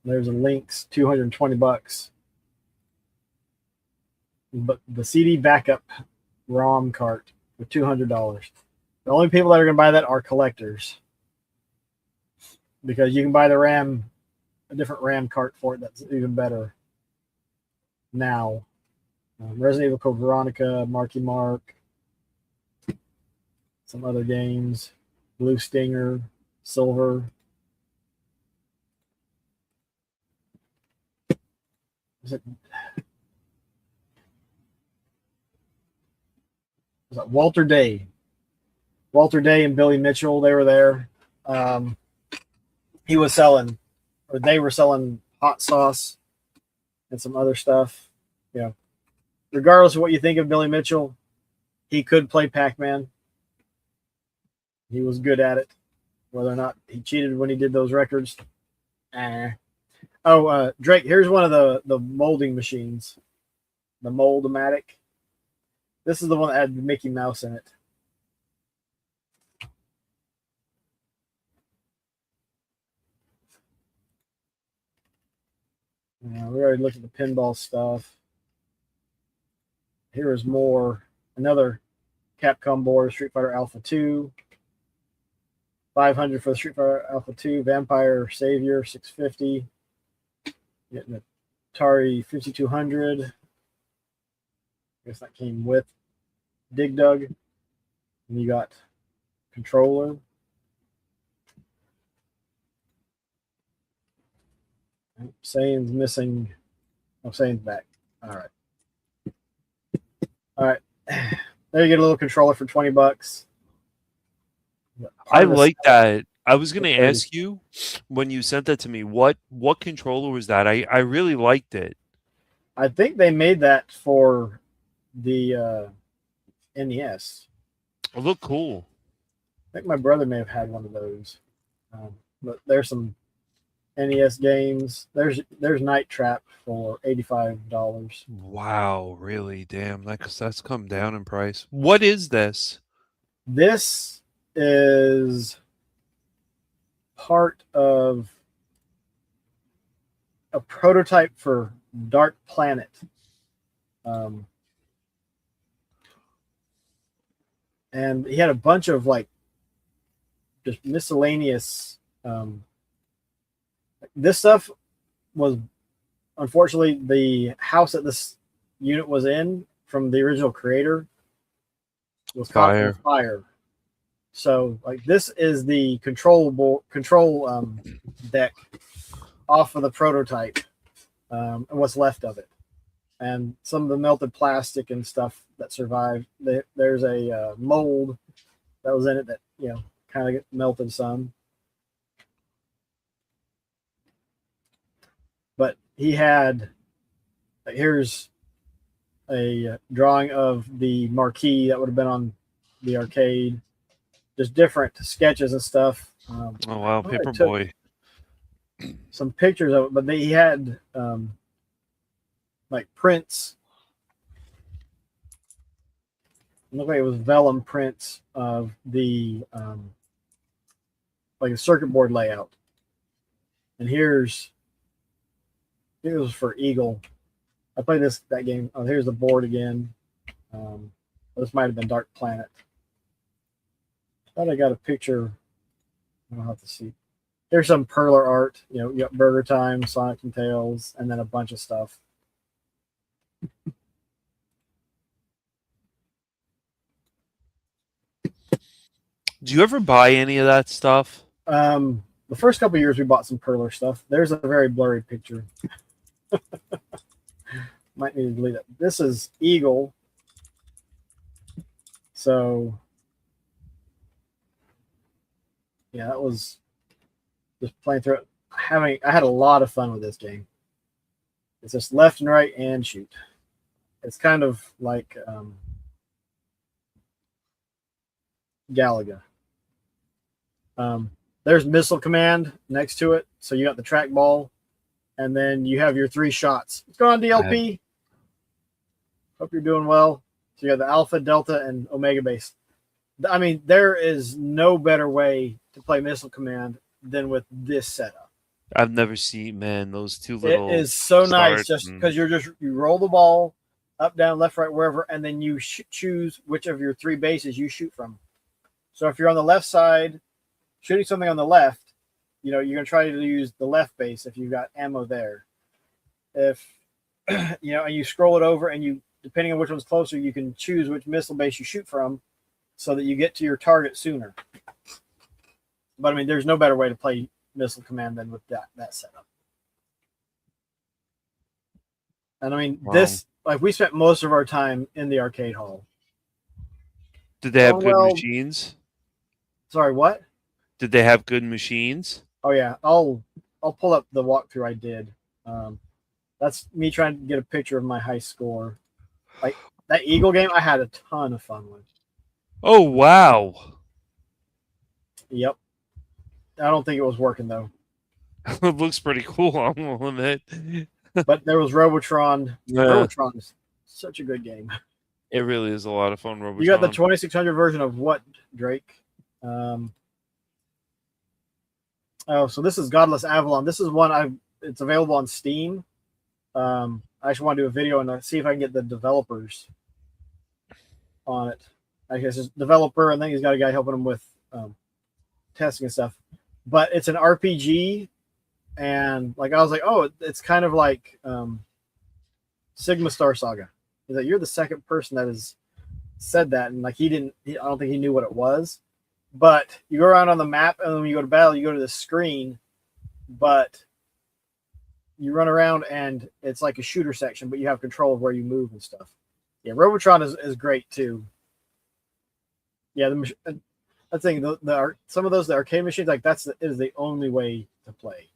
There's a Lynx, $220. But the CD backup ROM cart for $200. The only people that are going to buy that are collectors, because you can buy a different RAM cart for it that's even better now. Resident Evil Code Veronica, Marky Mark, some other games, Blue Stinger, Silver. Was it Walter Day? Walter Day and Billy Mitchell, they were there. They were selling hot sauce and some other stuff. Yeah. Regardless of what you think of Billy Mitchell, he could play Pac-Man. He was good at it. Whether or not he cheated when he did those records. Drake, here's one of the molding machines. The Mold-O-Matic. This is the one that had Mickey Mouse in it. We already looked at the pinball stuff. Here is more. Another Capcom board, Street Fighter Alpha 2. $500 for the Street Fighter Alpha 2. Vampire Savior, $650. Getting the Atari 5200. I guess that came with Dig Dug. And you got controller. Saiyans missing. Oh, Saiyans back. All right. There you get a little controller for $20. I like that. I was going to ask you when you sent that to me, what controller was that? I really liked it. I think they made that for the NES. It looked cool. I think my brother may have had one of those. But there's some NES games. There's Night Trap for $85. Wow, really? Damn, that's come down in price. What is this? This is part of a prototype for Dark Planet. And he had a bunch of like just miscellaneous this stuff was unfortunately the house that this unit was in from the original creator was caught in fire. So like this is the control deck off of the prototype and what's left of it, and some of the melted plastic and stuff that survived. There's a mold that was in it that kind of melted some. But he had, like, here's a drawing of the marquee that would have been on the arcade. Just different sketches and stuff. Oh wow, Paperboy. Some pictures of it, but he had like prints. It looked like it was vellum prints of the like a circuit board layout. And here's for Eagle. I played that game. Oh, here's the board again. This might have been Dark Planet. I thought I got a picture. I don't have to see. There's some Perler art. You got Burger Time, Sonic and Tails, and then a bunch of stuff. Do you ever buy any of that stuff? The first couple of years we bought some Perler stuff. There's a very blurry picture. Might need to delete it. This is Eagle. So yeah, that was just playing through it. I had a lot of fun with this game. It's just left and right and shoot. It's kind of like Galaga. There's Missile Command next to it. So you got the trackball, and then you have your 3 shots. What's going on, DLP? Hope you're doing well. So you got the Alpha, Delta, and Omega base. I mean, there is no better way to play Missile Command than with this setup. I've never seen, man, those two little. It is so nice just because you roll the ball up, down, left, right, wherever, and then you choose which of your 3 bases you shoot from. So if you're on the left side, shooting something on the left, you're going to try to use the left base if you've got ammo there. If, and you scroll it over and depending on which one's closer, you can choose which missile base you shoot from so that you get to your target sooner. But I mean, there's no better way to play Missile Command than with that setup. And I mean, we spent most of our time in the arcade hall. Did they have good machines? Sorry, what? Did they have good machines? Oh yeah, I'll pull up the walkthrough I did. That's me trying to get a picture of my high score. Like that Eagle game, I had a ton of fun with. Oh wow! Yep. I don't think it was working though. It looks pretty cool, I'm gonna admit. But there was Robotron. Yeah. Robotron is such a good game. It really is a lot of fun. Robotron. You got the 2600 version of what, Drake? So this is Godless Avalon. This is one it's available on Steam. I actually want to do a video and see if I can get the developers on it. I guess it's developer, and then he's got a guy helping him with testing and stuff. But it's an RPG, and like I was like, oh, it's kind of like Sigma Star Saga. He's like, you're the second person that has said that, and like I don't think he knew what it was. But you go around on the map, and then when you go to battle, you go to the screen, but you run around, and it's like a shooter section, but you have control of where you move and stuff. Yeah, Robotron is great too. Yeah, I think some of those the arcade machines, like is the only way to play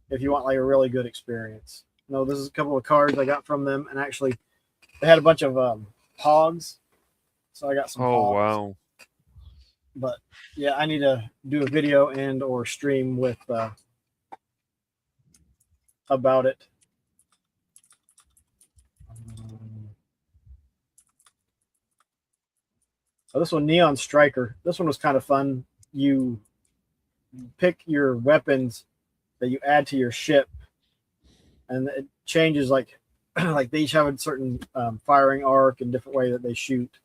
if you want like a really good experience. No, this is a couple of cards I got from them, and actually they had a bunch of hogs, so I got some. Oh hogs. Wow! But yeah, I need to do a video and or stream with about it. So this one, Neon Striker. This one was kind of fun. You pick your weapons that you add to your ship, and it changes like like they each have a certain firing arc and different way that they shoot.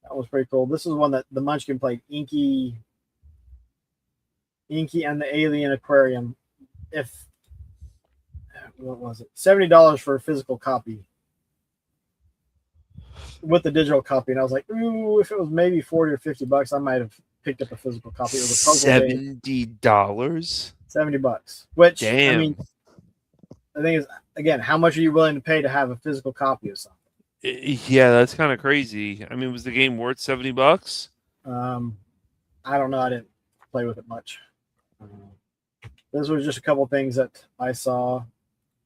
That was pretty cool. This is one that the Munchkin played, Inky Inky and the Alien Aquarium. What was it? $70 for a physical copy with the digital copy, and I was like, ooh, if it was maybe 40 or $50, I might have picked up a physical copy. It was a puzzle game. $70. $70. Which I mean, Damn. the thing is, again, how much are you willing to pay to have a physical copy of something? Yeah, that's kind of crazy. I mean, was the game worth $70? I don't know. I didn't play with it much. This was just a couple things that I saw.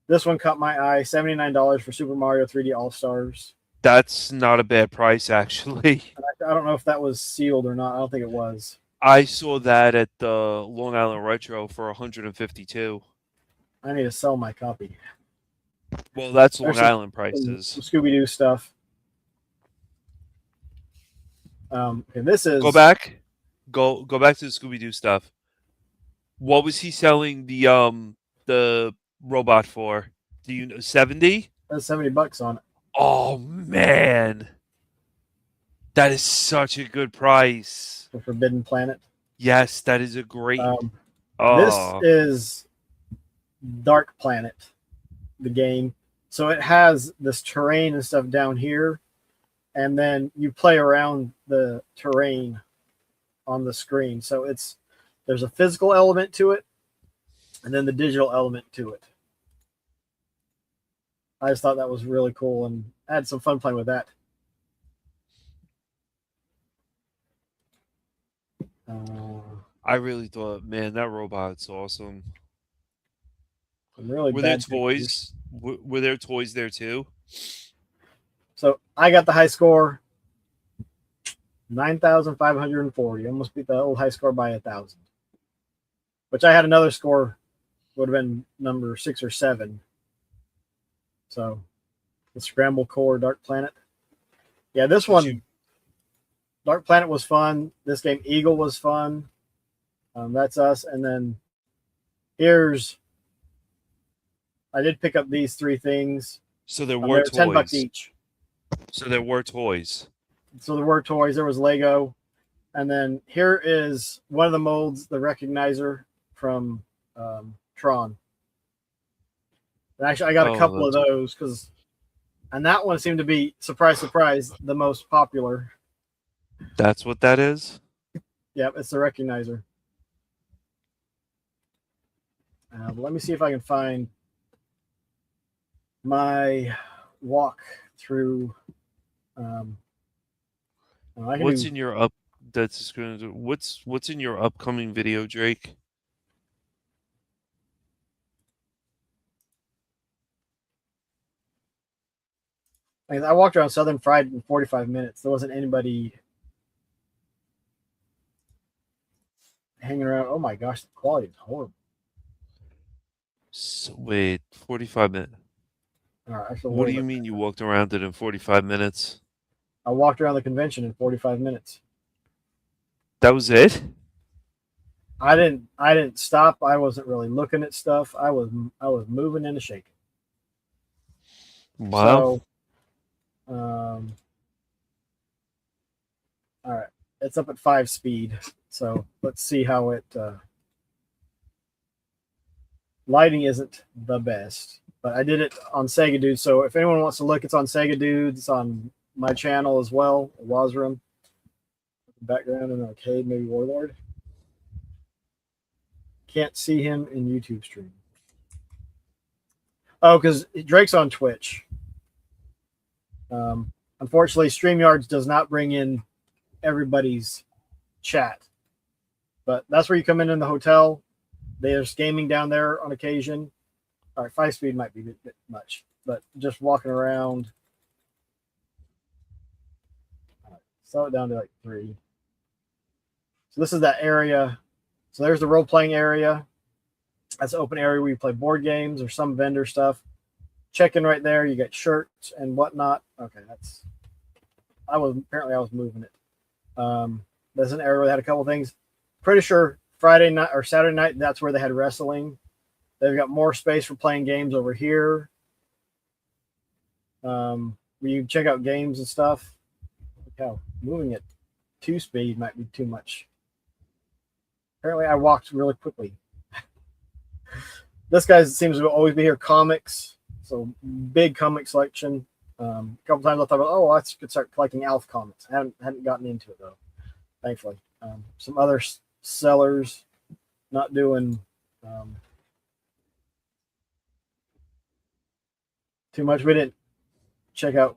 This one caught my eye. $79 for Super Mario 3D All Stars. That's not a bad price, actually. I don't know if that was sealed or not. I don't think it was. I saw that at the Long Island Retro for 152. I need to sell my copy. Well, that's Long There's some- Island prices. Some Scooby-Doo stuff. And this is Go back to the Scooby-Doo stuff. What was he selling the robot for? Do you know 70? that's $70 on it. Oh man. That is such a good price. The Forbidden Planet. Yes, that is a great This is Dark Planet, the game. So it has this terrain and stuff down here, and then you play around the terrain on the screen. So there's a physical element to it, and then the digital element to it. I just thought that was really cool, and I had some fun playing with that. I really thought, man, that robot's awesome. I'm really Were there bad toys? Were there toys there too? So I got the high score, 9,540. Almost beat the old high score by 1,000. Which I had another score, would have been number 6 or 7. So the Scramble Core Dark Planet. Yeah, this one, Dark Planet was fun. This game, Eagle, was fun. That's us. And then I did pick up these 3 things. So there They were were $10 toys. each. So there were toys. So there were toys. There was Lego. And then here is one of the molds, the Recognizer from Tron. And actually, I got a couple of those and that one seemed to be, surprise, surprise, the most popular. That's what that is? Yep, it's the Recognizer. Let me see if I can find my walk through. What's in your what's in your upcoming video, Drake? I walked around Southern Fried in 45 minutes. There wasn't anybody hanging around. Oh my gosh, the quality is horrible. So, wait, 45 minutes. All right, actually, What do you mean you walked around it in 45 minutes? I walked around the convention in 45 minutes. That was it? I didn't stop. I wasn't really looking at stuff. I was moving and shaking. Wow. So, all right, it's up at 5 speed. So let's see how it. Lighting isn't the best, but I did it on Sega Dude. So if anyone wants to look, it's on Sega Dude. It's on my channel as well, Wazroom. Background in the arcade, maybe Warlord. Can't see him in YouTube stream. Oh, because Drake's on Twitch. Unfortunately, StreamYards does not bring in everybody's chat, but that's where you come in the hotel. There's gaming down there on occasion. All right, 5 speed might be a bit much, but just walking around. All right, slow it down to like 3. So this is that area. So there's the role-playing area. That's an open area where you play board games or some vendor stuff. Check in right there. You get shirts and whatnot. Okay, I was moving it. There's an area where they had a couple things. Pretty sure Friday night or Saturday night, that's where they had wrestling. They've got more space for playing games over here. Where you can check out games and stuff. Look how moving at 2 speed might be too much. Apparently, I walked really quickly. This guy seems to always be here. Comics, so big comic selection. A couple times I thought, oh, I could start collecting Alf comics. I hadn't gotten into it though, thankfully. Some other sellers not doing too much. We didn't check out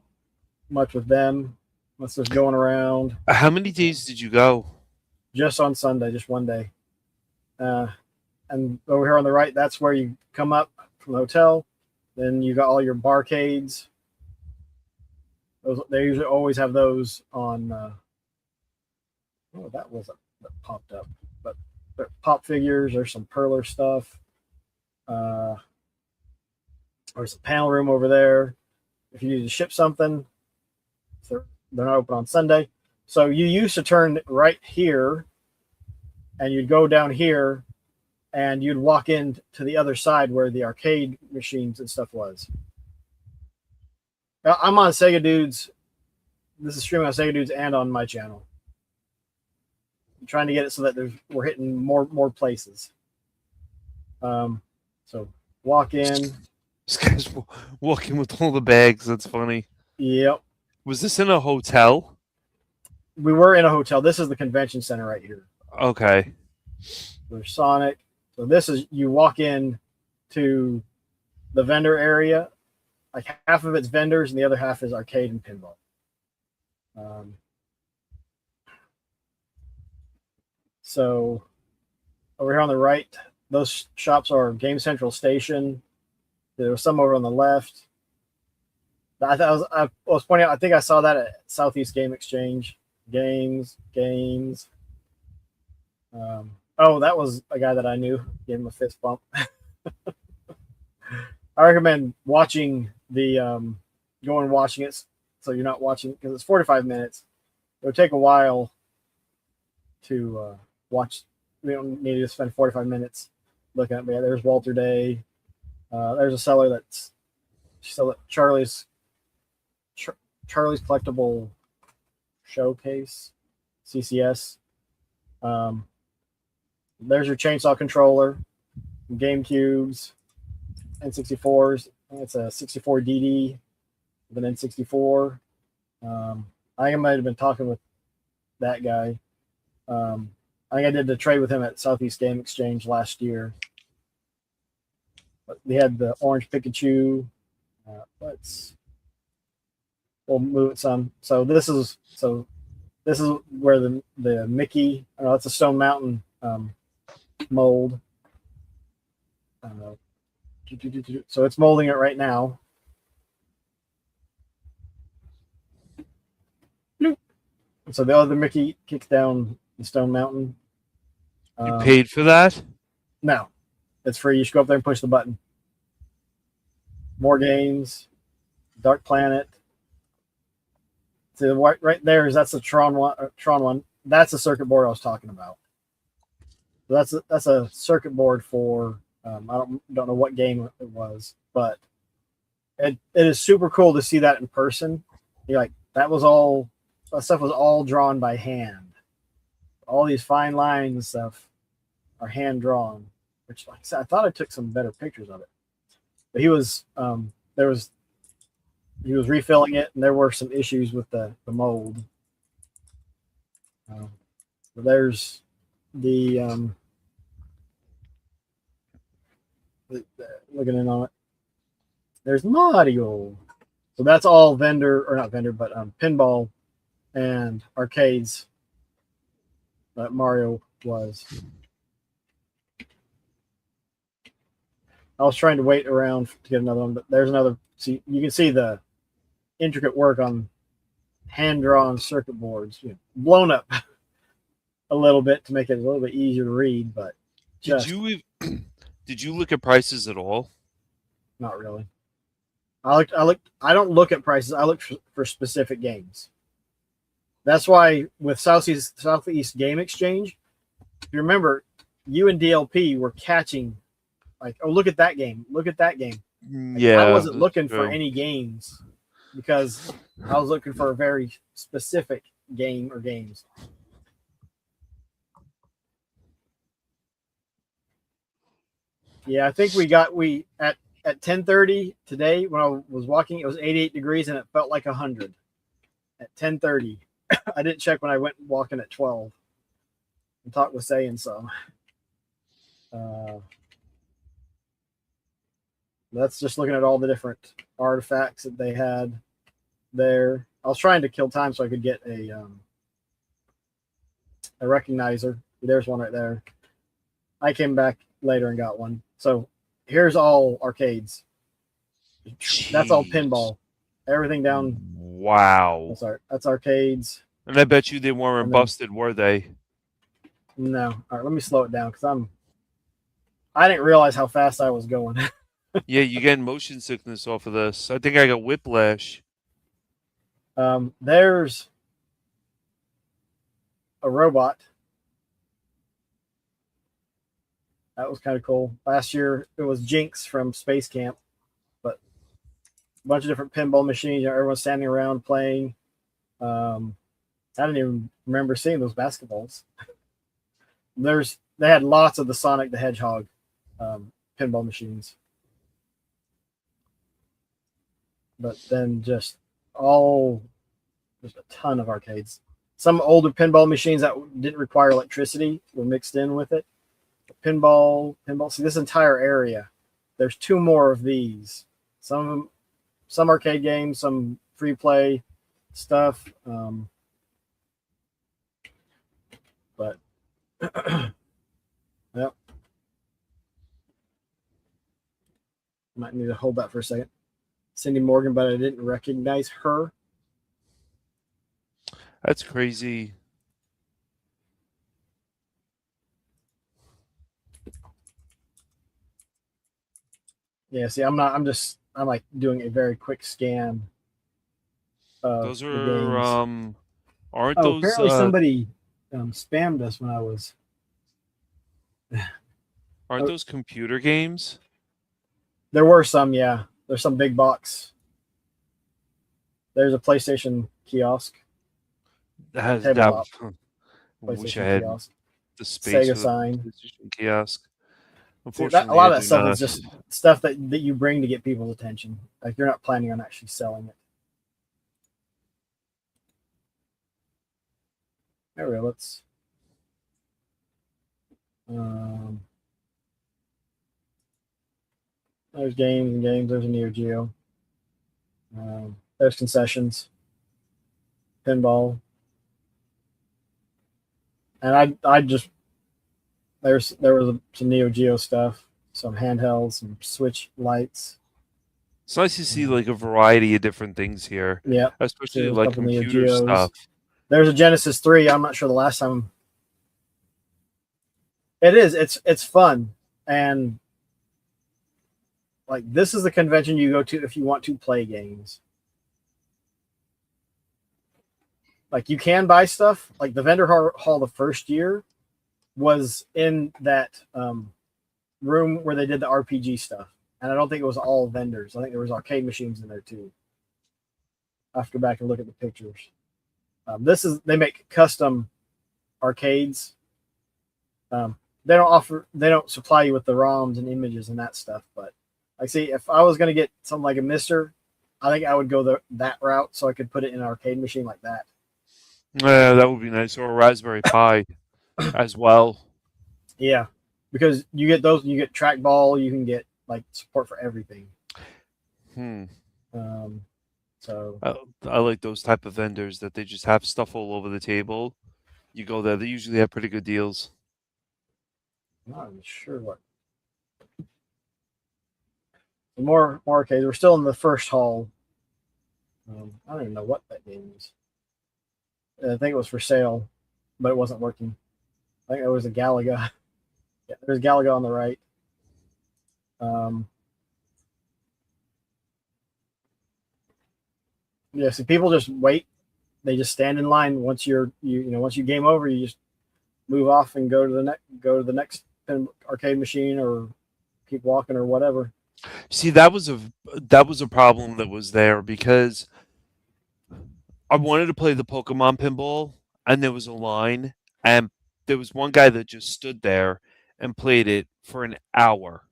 much with them. Let's just going around. How many days did you go? Just on Sunday, just one day. And over here on the right, that's where you come up from the hotel. Then you got all your barcades. They usually always have those on. That was that popped up, but pop figures. There's some Perler stuff. There's a panel room over there. If you need to ship something, they're not open on Sunday. So you used to turn right here, and you'd go down here, and you'd walk in to the other side where the arcade machines and stuff was. I'm on Sega Dudes. This is streaming on Sega Dudes and on my channel. I'm trying to get it so that we're hitting more places. So walk in. This guy's walking with all the bags. That's funny. Yep. Was this in a hotel? We were in a hotel. This is the convention center right here. Okay. There's Sonic. So this is, you walk in to the vendor area. Like half of it's vendors and the other half is arcade and pinball. So over here on the right, those shops are Game Central Station. There was some over on the left. I was pointing out, I think I saw that at Southeast Game Exchange. Games. Oh, that was a guy that I knew. Gave him a fist bump. I recommend watching the go and watching it so you're not watching because it's 45 minutes. It would take a while to watch. We don't need to spend 45 minutes looking at it. Yeah, there's Walter Day. There's a seller that's still at Charlie's Collectible Showcase, CCS. There's your chainsaw controller, GameCubes, N64s. It's a 64DD with an N64. I might have been talking with that guy. I think I did the trade with him at Southeast Game Exchange last year. But we had the orange Pikachu. We'll move it some. So this is where the Mickey. That's a Stone Mountain mold. So it's molding it right now. So the other Mickey kicks down the Stone Mountain. You paid for that? No, it's free. You should go up there and push the button. More games. Dark Planet. So right there that's the Tron one. That's the circuit board I was talking about. So that's a circuit board for I don't know what game it was, but it is super cool to see that in person. You're like, that stuff was all drawn by hand. All these fine lines and stuff are hand drawn, which, like I said, I thought I took some better pictures of it. But he was refilling it, and there were some issues with the mold. So there's the looking in on it. There's Mario. So that's all vendor, or not vendor, but pinball and arcades that Mario was. I was trying to wait around to get another one, but there's another. See, you can see the intricate work on hand-drawn circuit boards, blown up a little bit to make it a little bit easier to read, but did you look at prices at all? Not really. I don't look at prices. I look for specific games. That's why with Southeast Game Exchange, if you remember, you and DLP were catching, like, oh, look at that game. Look at that game. Like, Yeah. I wasn't looking for any games because I was looking for a very specific game or games. Yeah, I think we at 10:30 today when I was walking, it was 88 degrees and it felt like 100 at 10:30. I didn't check when I went walking at 12. And Talk was saying so. Uh, that's just looking at all the different artifacts that they had there. I was trying to kill time so I could get a recognizer. There's one right there. I came back later and got one. So here's all arcades. That's all Jeez. pinball. Everything down. Wow. That's arcades. And I bet you they weren't And then- busted, were they? No. All right, let me slow it down because I didn't realize how fast I was going. Yeah, you get motion sickness off of this. I think I got whiplash. There's a robot. That was kind of cool. Last year it was Jinx from Space Camp, but a bunch of different pinball machines. Everyone's standing around playing. I didn't even remember seeing those basketballs. They had lots of the Sonic the Hedgehog pinball machines, but then just a ton of arcades. Some older pinball machines that didn't require electricity were mixed in with it. Pinball. See this entire area. There's two more of these. Some arcade games, some free play stuff. But yep. Might need to hold that for a second. Cindy Morgan, but I didn't recognize her. That's crazy. Yeah, see, I'm like doing a very quick scan of Those the are games. aren't Oh, those apparently somebody spammed us when I was. aren't those computer games? There were some, yeah. There's some big box. There's a PlayStation kiosk. That has Tabletop. I wish I PlayStation had kiosk. the space Sega for the sign. PlayStation kiosk. See, Unfortunately, a lot I of that do stuff not. is just stuff that you bring to get people's attention. Like you're not planning on actually selling it. There we go. Let's. There's games and games. There's a Neo Geo. There's concessions. Pinball. And I just there was some Neo Geo stuff, some handhelds, some Switch lights. It's nice to see like a variety of different things here, Yeah, especially there's a like couple Neo computer Geos. stuff. There's a Genesis 3. I'm not sure the last time. It is. It's fun, and like this is the convention you go to if you want to play games. Like you can buy stuff. Like the vendor hall the first year was in that room where they did the RPG stuff, and I don't think it was all vendors. I think there was arcade machines in there too. I have to go back and look at the pictures. They make custom arcades. They don't supply you with the ROMs and images and that stuff. But I see if I was going to get something like a Mister, I think I would go that route so I could put it in an arcade machine like that. Yeah, that would be nice, or a Raspberry Pi as well. Yeah, because you get those, you get trackball, you can get like support for everything. So I like those type of vendors that they just have stuff all over the table. You go there; they usually have pretty good deals. I'm not even sure what. More arcades. We're still in the first hall. I don't even know what that game is. I think it was for sale, but it wasn't working. I think it was a Galaga. Yeah, there's Galaga on the right. Yeah, so people just wait. They just stand in line. Once once you game over, you just move off and go to the next arcade machine or keep walking or whatever. See, that was a problem that was there because I wanted to play the Pokemon pinball, and there was a line, and there was one guy that just stood there and played it for an hour.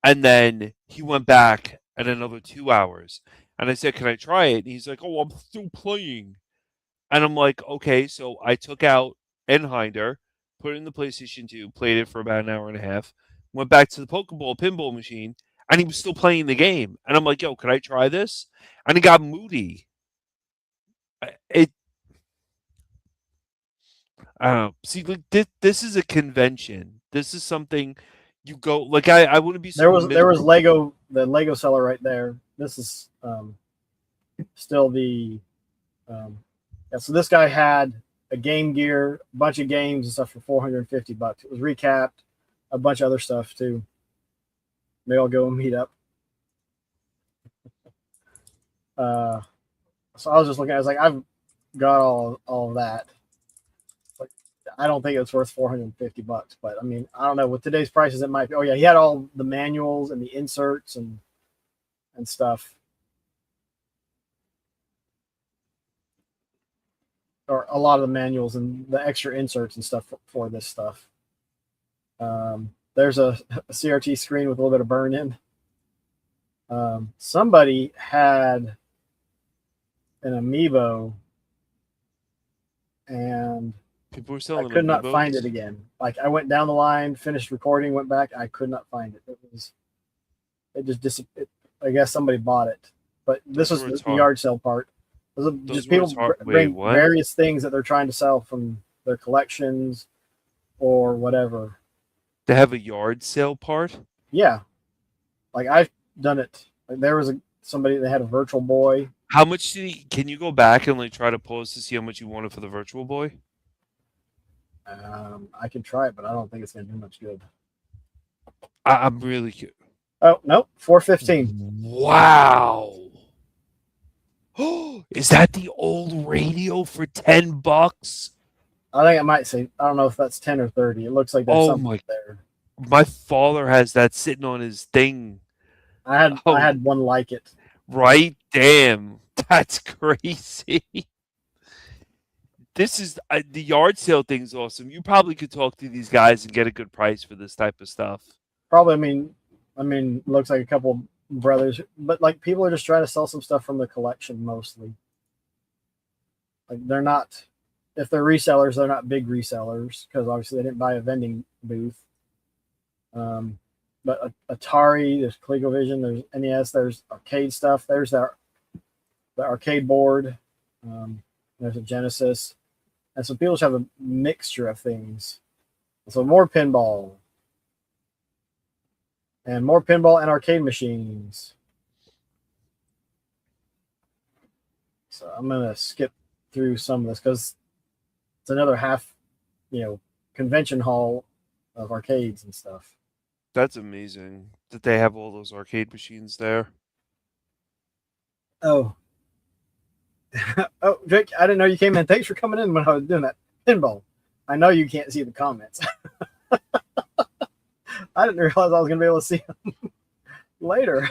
And then he went back at another 2 hours. And I said, "Can I try it?" And he's like, "Oh, I'm still playing." And I'm like, "Okay." So I took out Endhinder, put it in the PlayStation 2, played it for about an hour and a half, went back to the Pokeball pinball machine, and he was still playing the game. And I'm like, "Yo, could I try this?" And he got moody. It I don't know. See, like this is a convention. This is something you go like. I wouldn't be There so was the Lego seller right there. This is still the yeah. So this guy had a Game Gear, a bunch of games and stuff for $450. It was recapped, a bunch of other stuff too. Maybe I'll go and meet up. So I was just looking. I was like, I've got all of that. Like, I don't think it's worth $450, but I mean, I don't know. With today's prices, it might be. Oh yeah, he had all the manuals and the inserts and stuff, or a lot of the manuals and the extra inserts and stuff for this stuff. There's a CRT screen with a little bit of burn in. Somebody had an Amiibo, and People were I selling could not find Amiibos. it again. Like I went down the line, finished recording, went back. I could not find it. It just disappeared. I guess somebody bought it, but this Those was were its the hard. yard sale part. Those Just were people its hard. Wait, bring what? various things that they're trying to sell from their collections or whatever. They have a yard sale part. Yeah, like I've done it. Like there was somebody that had a Virtual Boy. How much did he? Can you go back and like try to pause to see how much you wanted for the Virtual Boy? I can try it, but I don't think it's going to do much good. I'm really curious. Oh nope, 415. Wow. Is that the old radio for $10? I think I might say I don't know if that's 10 or 30. It looks like there's Oh something my! there. My father has that sitting on his thing. I Oh, had one like it. right? Damn, that's crazy. This is the yard sale thing's awesome. You probably could talk to these guys and get a good price for this type of stuff. Probably. I mean, looks like a couple brothers, but like people are just trying to sell some stuff from the collection mostly. Like they're not, if they're resellers, they're not big resellers because obviously they didn't buy a vending booth. But Atari, there's ColecoVision, there's NES, there's arcade stuff. There's the arcade board. There's a Genesis, and so people just have a mixture of things. So more pinball, and arcade machines. So I'm gonna skip through some of this because it's another half, convention hall of arcades and stuff. That's amazing that they have all those arcade machines there. Oh, oh, Jake, I didn't know you came in. Thanks for coming in when I was doing that pinball. I know you can't see the comments. I didn't realize I was going to be able to see them later.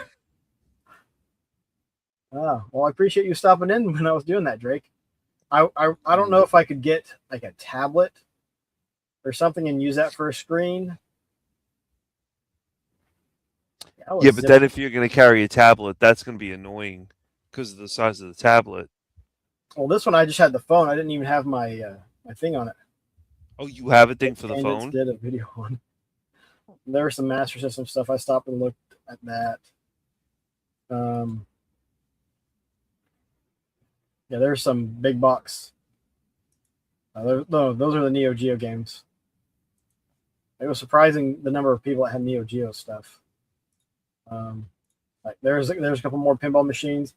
Oh, well, I appreciate you stopping in when I was doing that, Drake. I don't know if I could get like a tablet or something and use that for a screen. Yeah, but then if you're going to carry a tablet, that's going to be annoying because of the size of the tablet. Well, this one I just had the phone. I didn't even have my my thing on it. Oh, you have a thing for the and phone? Did a video on. There was some Master System stuff. I stopped and looked at that. Yeah, there's some big box. No, those are the Neo Geo games. It was surprising the number of people that had Neo Geo stuff. Like there's a couple more pinball machines.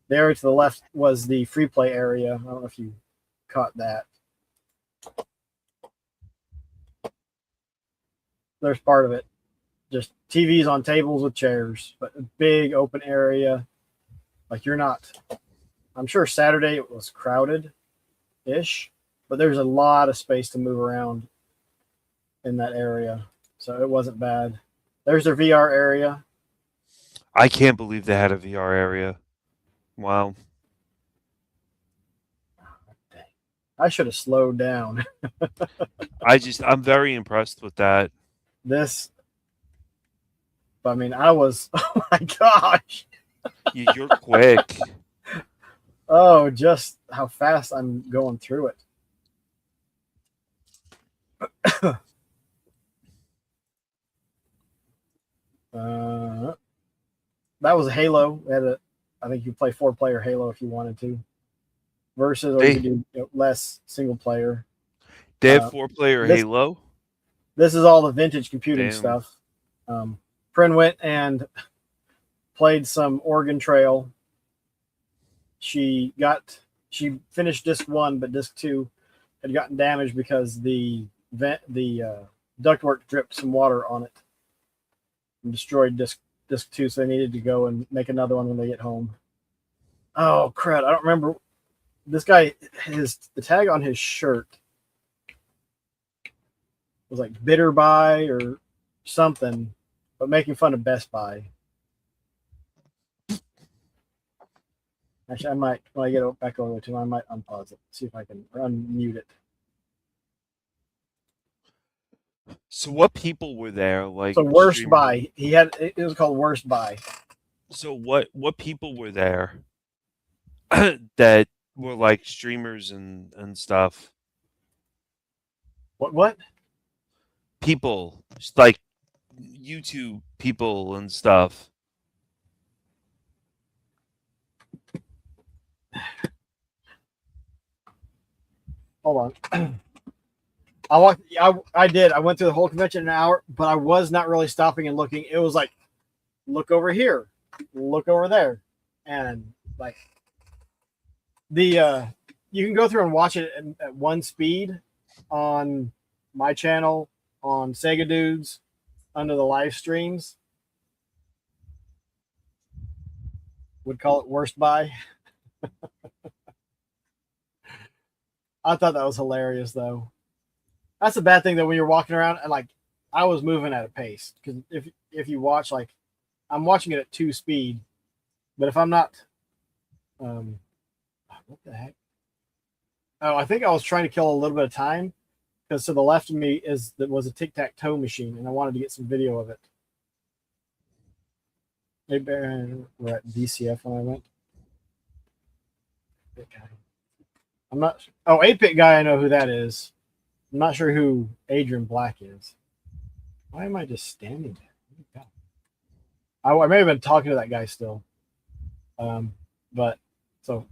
There to the left was the free play area. I don't know if you caught that. There's part of it. Just TVs on tables with chairs, but a big open area. Like you're not. I'm sure Saturday it was crowded-ish, but there's a lot of space to move around in that area, so it wasn't bad. There's their VR area. I can't believe they had a VR area. Wow. I should have slowed down. I'm very impressed with that. This, But I mean, I was, oh my gosh. You're quick. Oh, just how fast I'm going through it. Uh, that was a Halo. We had a, I think you play 4-player Halo if you wanted to, versus or you could do less single player. They have 4-player this Halo. this is all the vintage computing Damn. stuff. Prin went and played some Oregon Trail. She finished disc 1, but disc 2 had gotten damaged because the ductwork dripped some water on it and destroyed disc 2, so they needed to go and make another one when they get home. Oh crud, I don't remember. This guy, the tag on his shirt was like Bitter Buy or something, but making fun of Best Buy. Actually, I might, when I get back over to him, I might unpause it, see if I can unmute it. So what people were there? Like, so Worst Buy. He had, it was called Worst Buy. So what people were there that were like streamers and stuff? What? People, like YouTube people and stuff. Hold on. I did. I went through the whole convention in an hour, but I was not really stopping and looking. It was like, look over here, look over there, and like the you can go through and watch it at one speed on my channel, on Sega Dudes, under the live streams. Would call it Worst Buy. I thought that was hilarious, though. That's a bad thing that when you're walking around and like I was moving at a pace, because if you watch, like I'm watching it at 2 speed, but if I'm not, what the heck? Oh, I think I was trying to kill a little bit of time because to the left of me was a tic-tac-toe machine, and I wanted to get some video of it. Maybe we're at DCF when I went. I'm not. Oh, 8-Bit Guy, I know who that is. I'm not sure who Adrian Black is. Why am I just standing there? I may have been talking to that guy still. But so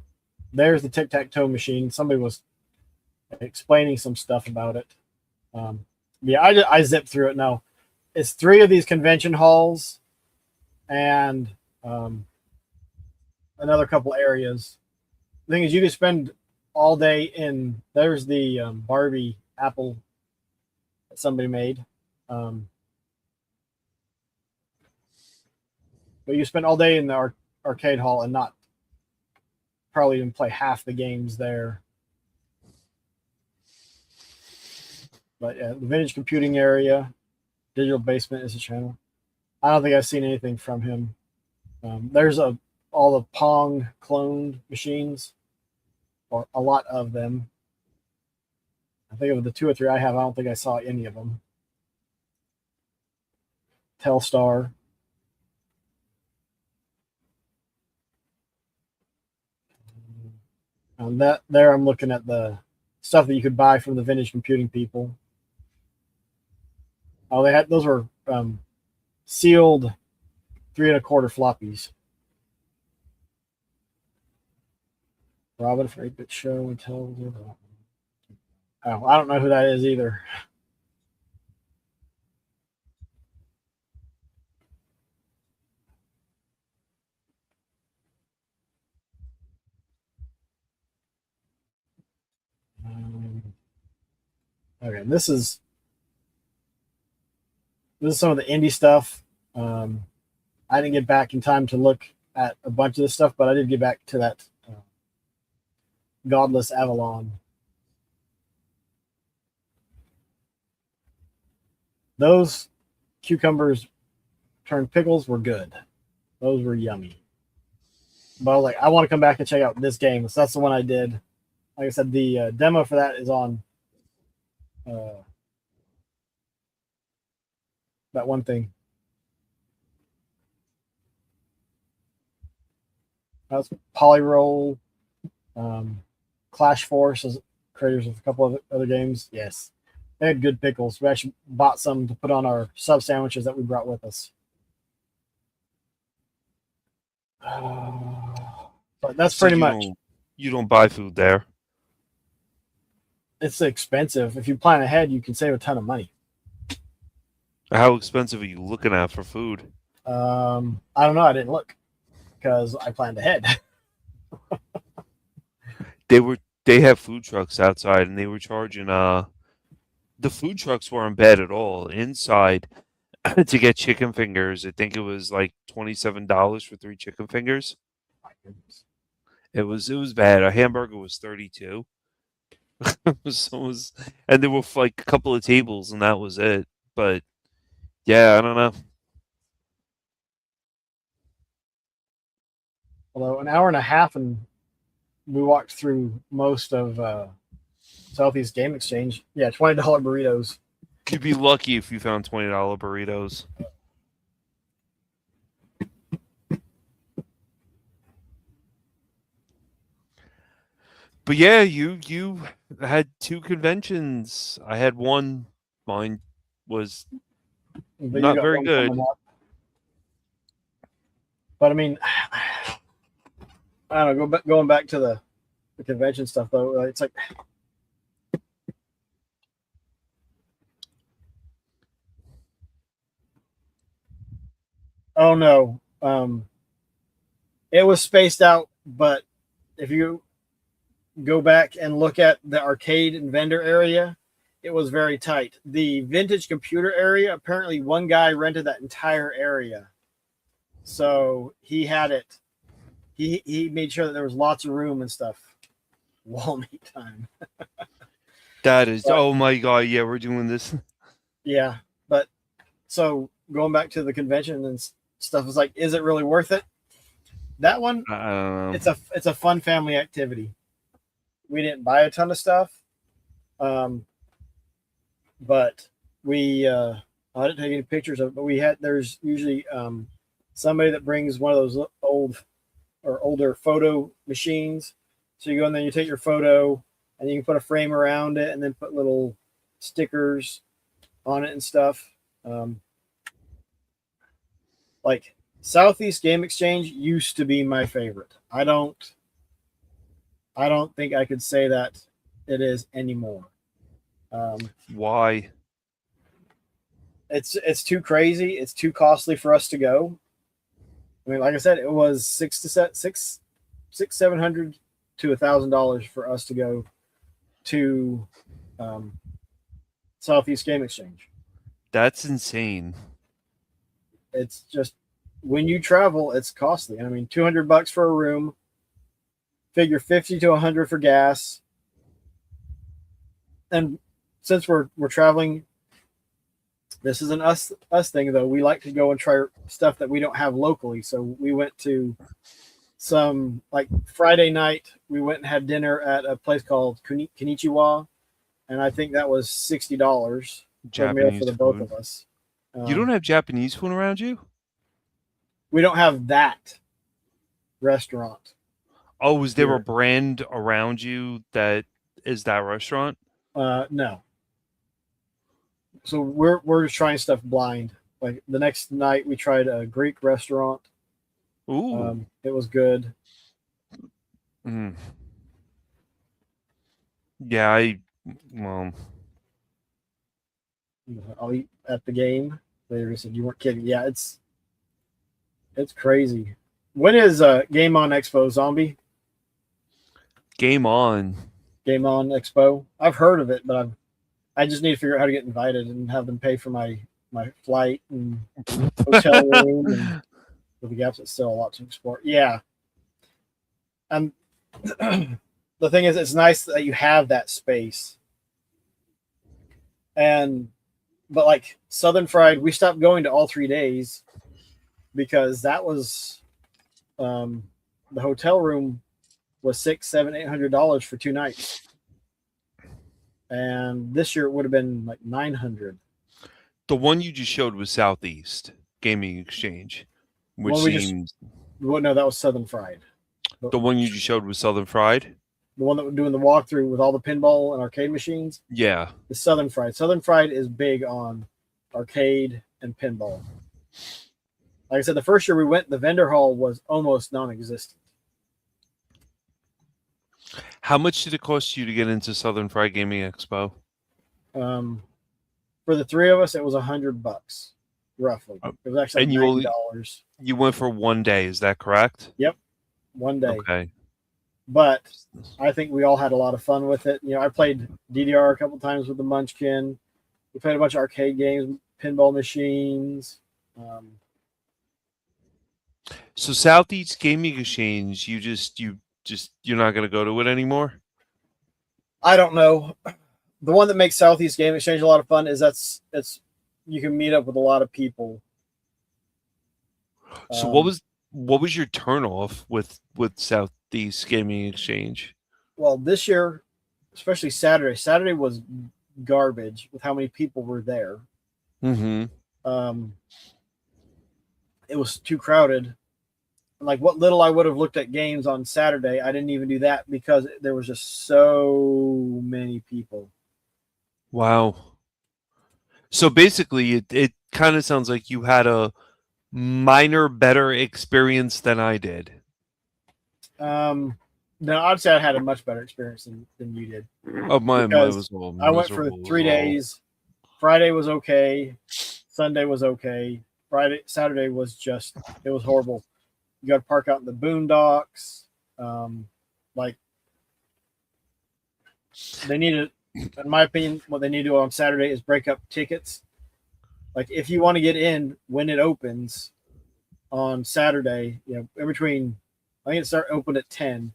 there's the tic-tac-toe machine. Somebody was explaining some stuff about it. Yeah, I zipped through it now. It's 3 of these convention halls and another couple areas. The thing is, you can spend all day in. There's the Barbie apple that somebody made. But you spend all day in the arcade hall and not probably even play half the games there. But yeah, the vintage computing area, Digital Basement is a channel. I don't think I've seen anything from him. There's all the Pong cloned machines, or a lot of them. I think of the 2 or 3 I have, I don't think I saw any of them. Telstar. That there, I'm looking at the stuff that you could buy from the vintage computing people. Oh, they had, those were sealed 3 1/4 floppies. Robin for 8-Bit Show and television. Oh, I don't know who that is either. Okay, this is some of the indie stuff. I didn't get back in time to look at a bunch of this stuff, but I did get back to that Godless Avalon. Those cucumbers turned pickles were good. Those were yummy. But like, I want to come back and check out this game. So that's the one I did. Like I said, the demo for that is on that one thing. That's Polyroll, Clash Force is creators of a couple of other games. Yes, they had good pickles. We actually bought some to put on our sub sandwiches that we brought with us. But that's So pretty much. you don't buy food there. It's expensive. If you plan ahead, you can save a ton of money. How expensive are you looking at for food? I don't know. I didn't look because I planned ahead. They have food trucks outside and they were charging the food trucks weren't bad at all. Inside to get chicken fingers, I think it was like $27 for 3 chicken fingers. My goodness. It was bad. A hamburger was 32. And there were like a couple of tables and that was it. But yeah, I don't know. Although an hour and a half, and we walked through most of Southeast Game Exchange. Yeah, $20 burritos. You'd be lucky if you found $20 burritos. But yeah, you had 2 conventions. I had one. Mine was But not you got very one good. coming up. But I mean, I don't know. Going back to the convention stuff though, it's like oh no, it was spaced out. But if you go back and look at the arcade and vendor area, it was very tight. The vintage computer area, apparently one guy rented that entire area, so he had it. He made sure that there was lots of room and stuff. Wall meet time. That is, But, oh my god, yeah, we're doing this. yeah, but so going back to the convention and stuff, is like, is it really worth it? That one, I don't know. it's a fun family activity. We didn't buy a ton of stuff, but we I didn't take any pictures of it. But we had there's usually somebody that brings one of those older photo machines. So you go in there, you take your photo, and you can put a frame around it, and then put little stickers on it and stuff. Like Southeast Game Exchange used to be my favorite. I don't think I could say that it is anymore. Why? It's too crazy. It's too costly for us to go. I mean, like I said, it was $700 to $1,000 for us to go to Southeast Game Exchange. That's insane. It's just when you travel, it's costly. I mean, $200 for a room. Figure 50 to 100 for gas. And since we're traveling, this is an us thing though. We like to go and try stuff that we don't have locally. So we went to some, like Friday night, we went and had dinner at a place called Konichiwa, and I think that was $60 for a meal Japanese for the food. both of us. You don't have Japanese food around you? We don't have that restaurant. Oh, is there Here. a brand around you that is that restaurant? No. So we're just trying stuff blind. Like the next night, we tried a Greek restaurant. Ooh. It was good. Mm. Yeah, well, I'll eat at the game. They said you weren't kidding. Yeah, it's crazy. When is Game On Expo, Zombie? Game On. Game On Expo. I've heard of it, but I just need to figure out how to get invited and have them pay for my flight and hotel room. And with the gaps, it's still a lot to explore. Yeah. And the thing is, it's nice that you have that space. But like Southern Fried, we stopped going to all 3 days because that was the hotel room was $600, $700, $800 for 2 nights. And this year it would have been like $900. The one you just showed was Southeast Gaming Exchange, which Well, seems well, no, that was Southern Fried. The one you just showed was Southern Fried. The one that we're doing the walkthrough with all the pinball and arcade machines Yeah. is Southern Fried. Southern Fried is big on arcade and pinball. Like I said, the first year we went, the vendor hall was almost non-existent. How much did it cost you to get into Southern Fried Gaming Expo? For the three of us, it was $100 roughly. It was actually And you $90. You went for 1 day, is that correct? Yep, 1 day. Okay. But I think we all had a lot of fun with it. I played DDR a couple times with the Munchkin. We played a bunch of arcade games, pinball machines. So Southeast Gaming Exchange, you're not going to go to it anymore? I don't know. The one that makes Southeast Game Exchange a lot of fun is it's you can meet up with a lot of people. So what was your turnoff with Southeast Gaming Exchange? Well, this year, especially Saturday. Saturday was garbage with how many people were there. Mm-hmm. It was too crowded. Like what little I would have looked at games on Saturday, I didn't even do that because there was just so many people. Wow. So basically, it kind of sounds like you had a minor better experience than I did. No, I'd say I had a much better experience than you did. Oh, mine was all I went for 3 days. Friday was okay. Sunday was okay. Saturday was it was horrible. You got to park out in the boondocks. They needed, in my opinion, what they need to do on Saturday is break up tickets. Like if you want to get in when it opens on Saturday, in between, I think it start open at 10.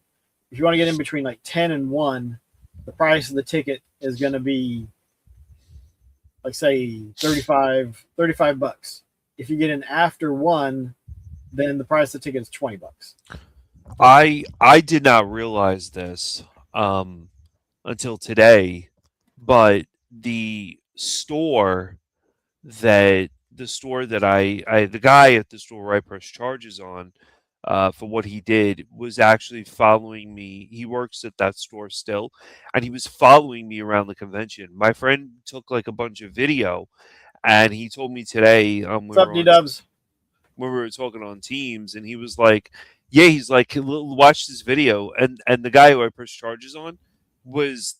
If you want to get in between like 10 and 1, the price of the ticket is going to be like say $35. If you get in after 1, then the price of the ticket is $20. I did not realize this until today, but the guy at the store where I press charges on for what he did was actually following me. He works at that store still, and he was following me around the convention. My friend took like a bunch of video, and he told me today What's up, D-Dubs? when we were talking on Teams, and he was like, yeah, he's like, watch this video. And the guy who I pressed charges on was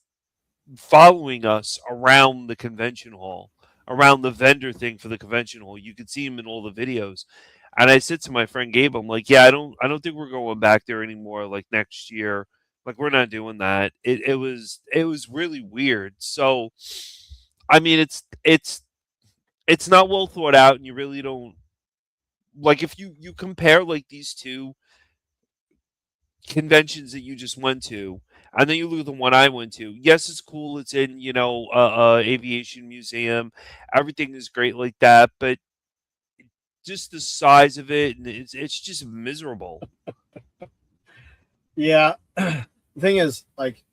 following us around the convention hall, around the vendor thing for the convention hall. You could see him in all the videos. And I said to my friend Gabe, I'm like, yeah, I don't think we're going back there anymore like next year. Like we're not doing that. It was really weird. So I mean it's not well thought out, and you really don't like if you compare like these two conventions that you just went to, and then you look at the one I went to. Yes, it's cool. It's in aviation museum. Everything is great like that, but just the size of it, and it's just miserable. Yeah, the thing is, like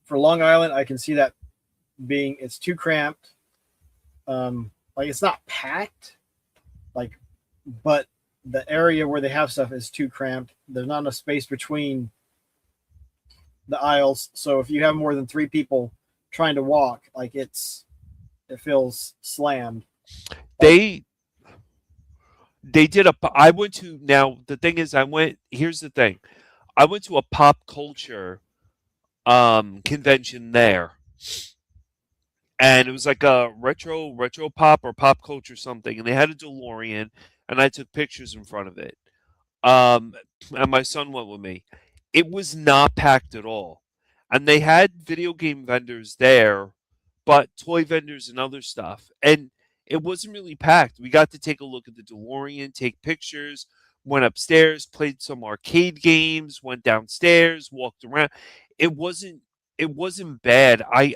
for Long Island, I can see that it's too cramped. Like it's not packed, but the area where they have stuff is too cramped. There's not enough space between the aisles. So if you have more than 3 people trying to walk, like it feels slammed. They did I went to, now the thing is, here's the thing. I went to a pop culture convention there. And it was like a retro pop or pop culture something, and they had a DeLorean, and I took pictures in front of it. And my son went with me. It was not packed at all. And they had video game vendors there, but toy vendors and other stuff. And it wasn't really packed. We got to take a look at the DeLorean, take pictures, went upstairs, played some arcade games, went downstairs, walked around. It wasn't bad. I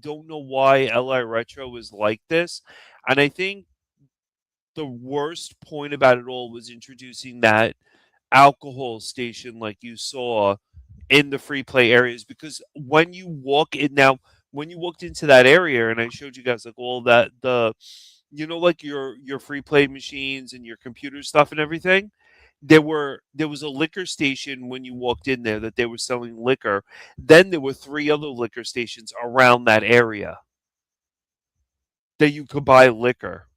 don't know why LI Retro is like this. And I think the worst point about it all was introducing that alcohol station like you saw in the free play areas, because when you walked into that area, and I showed you guys like all that, like your free play machines and your computer stuff and everything, there was a liquor station when you walked in there that they were selling liquor. Then there were 3 other liquor stations around that area that you could buy liquor.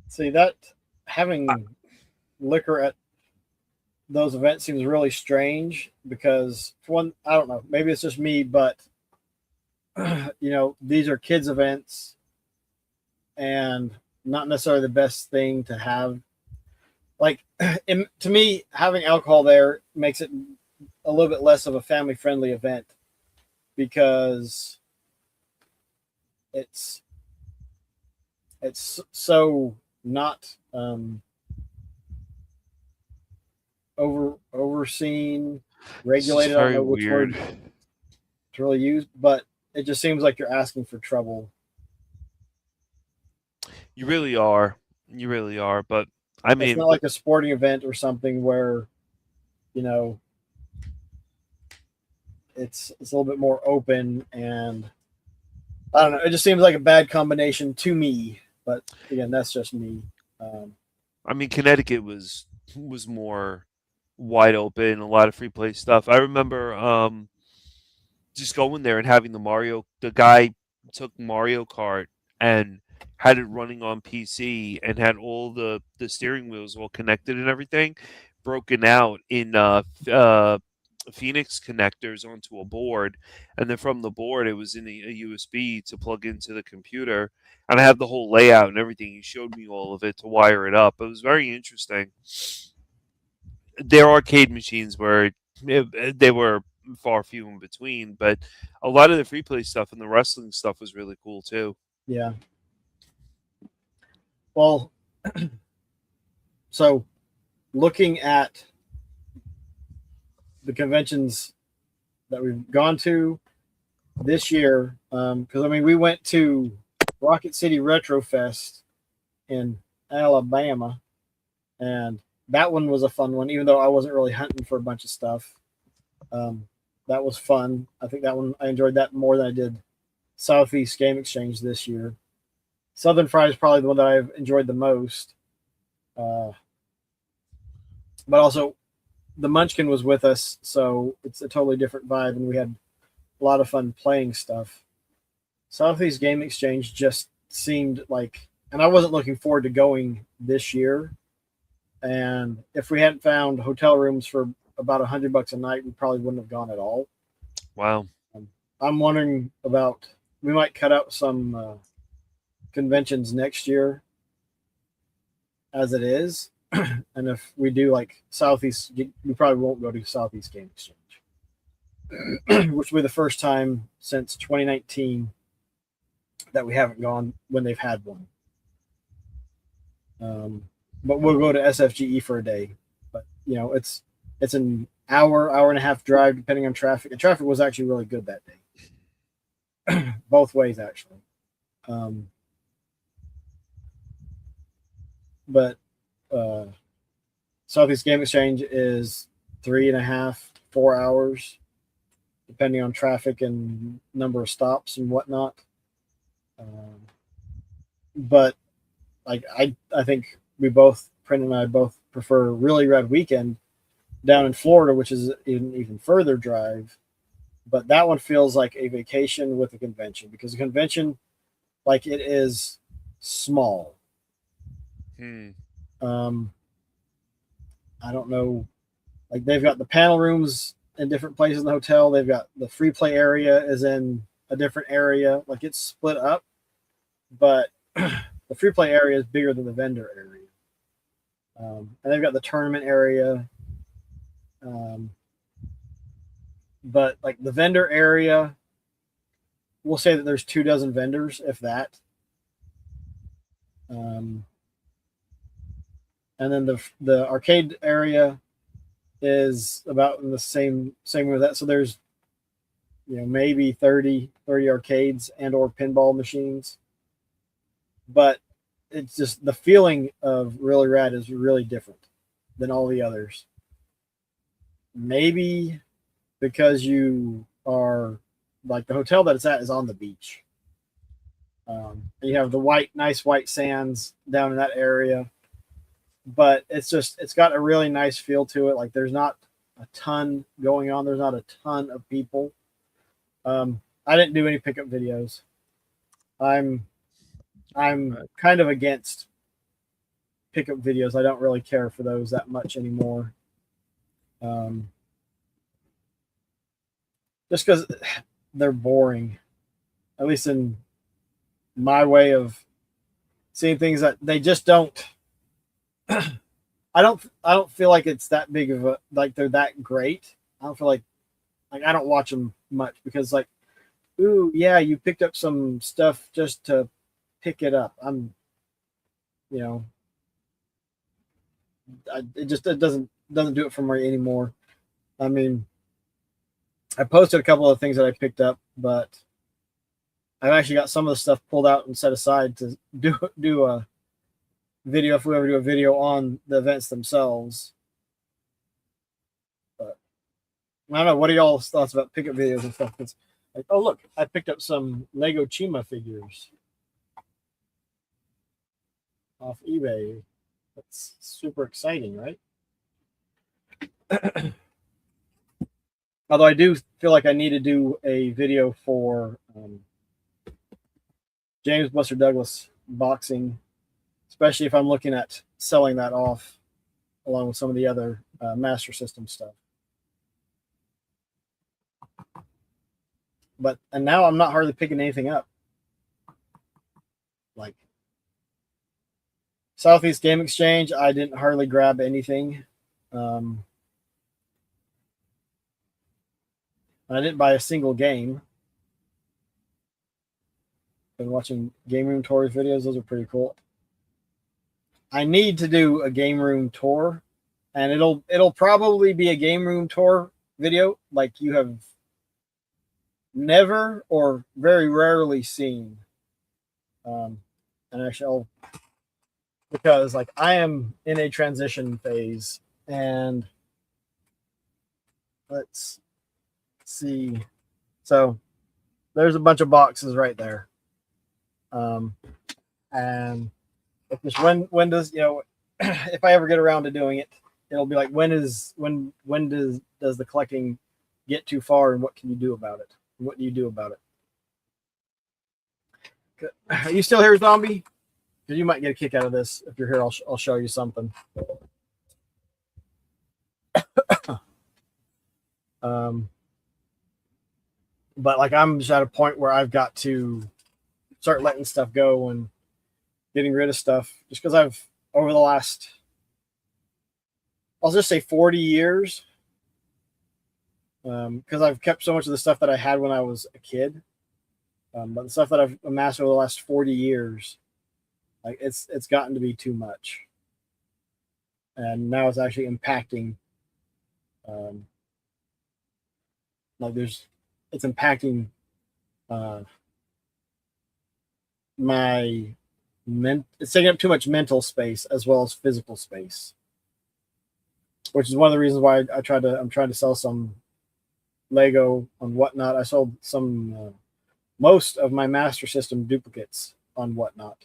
See that having liquor at those events seems really strange because for one, I don't know, maybe it's just me, but these are kids events and not necessarily the best thing to have. Like to me, having alcohol there makes it a little bit less of a family friendly event because it's so not overseen, It's just regulated. I don't very know which word weird. to really use, but it just seems like you're asking for trouble. You really are. You really are. But I It's mean, not like a sporting event or something where you know it's a little bit more open, and I don't know. It just seems like a bad combination to me. But again, that's just me. Um, Connecticut was more wide open, a lot of free play stuff. I remember just going there and having the guy took Mario Kart and had it running on PC and had all the steering wheels all connected and everything broken out in Phoenix connectors onto a board, and then from the board it was in a USB to plug into the computer, and I have the whole layout and everything. He showed me all of it to wire it up. It was very interesting. Their arcade machines were they were far few in between, but a lot of the free play stuff and the wrestling stuff was really cool too. yeah. Well, so looking at the conventions that we've gone to this year, because we went to Rocket City Retro Fest in Alabama, and that one was a fun one. Even though I wasn't really hunting for a bunch of stuff, that was fun. I think that one I enjoyed that more than I did Southeast Game Exchange this year. Southern Fried is probably the one that I've enjoyed the most, but also the Munchkin was with us, so it's a totally different vibe, and we had a lot of fun playing stuff. Southeast Game Exchange just seemed like, and I wasn't looking forward to going this year. And if we hadn't found hotel rooms for about $100 a night, we probably wouldn't have gone at all. Wow. I'm wondering about we might cut out some conventions next year as it is, and if we do like Southeast, we probably won't go to Southeast Game Exchange, which will be the first time since 2019 that we haven't gone when they've had one. But we'll go to SFGE for a day. But it's an hour and a half drive depending on traffic. And traffic was actually really good that day, both ways actually. But Southeast Game Exchange is 3.5, 4 hours, depending on traffic and number of stops and whatnot. But like I think we both, Print and I both prefer Really Red Weekend down in Florida, which is an even further drive. But that one feels like a vacation with a convention because a convention, like it is small. I don't know. Like they've got the panel rooms in different places in the hotel. They've got the free play area is in a different area. Like it's split up, but the free play area is bigger than the vendor area. And they've got the tournament area. But like the vendor area, we'll say that there's 24 vendors, if that. And then the arcade area is about in the same with that. So there's maybe 30 arcades and or pinball machines. But it's just the feeling of Really Rad is really different than all the others. Maybe because you are like the hotel that it's at is on the beach. You have the nice white sands down in that area. but it's got a really nice feel to it. Like there's not a ton going on. There's not a ton of people. I didn't do any pickup videos. I'm kind of against pickup videos. I don't really care for those that much anymore. Just because they're boring, at least in my way of seeing things, that they just don't. I don't feel like it's that big of a, like they're that great. I don't feel like I don't watch them much because like, ooh yeah, you picked up some stuff just to pick it up. You know, it doesn't do it for me anymore. I mean, I posted a couple of things that I picked up, but I've actually got some of the stuff pulled out and set aside to do a video if we ever do a video on the events themselves. But I don't know. What are y'all's thoughts about pickup videos and stuff? It's like, oh look, I picked up some Lego Chima figures off eBay. That's super exciting, right? Although I do feel like I need to do a video for James Buster Douglas boxing, especially if I'm looking at selling that off along with some of the other Master System stuff. And now I'm not hardly picking anything up. Like Southeast Game Exchange, I didn't hardly grab anything. I didn't buy a single game. Been watching Game Room Tours videos. Those are pretty cool. I need to do a Game Room tour, and it'll probably be a Game Room tour video like you have never or very rarely seen. And actually, because like I am in a transition phase, and let's see. So there's a bunch of boxes right there. And just when does, you know, if I ever get around to doing it, it'll be like, when does the collecting get too far, and what can you do about it? What do you do about it? Are you still here, Zombie? Because you might get a kick out of this. If you're here, I'll show you something. But like I'm just at a point where I've got to start letting stuff go and getting rid of stuff, just because I've, over the last, I'll just say 40 years, because I've kept so much of the stuff that I had when I was a kid, but the stuff that I've amassed over the last 40 years, like it's gotten to be too much, and now it's actually impacting, it's impacting it's taking up too much mental space as well as physical space, which is one of the reasons why I'm trying to sell some Lego on Whatnot. I sold some most of my Master System duplicates on Whatnot.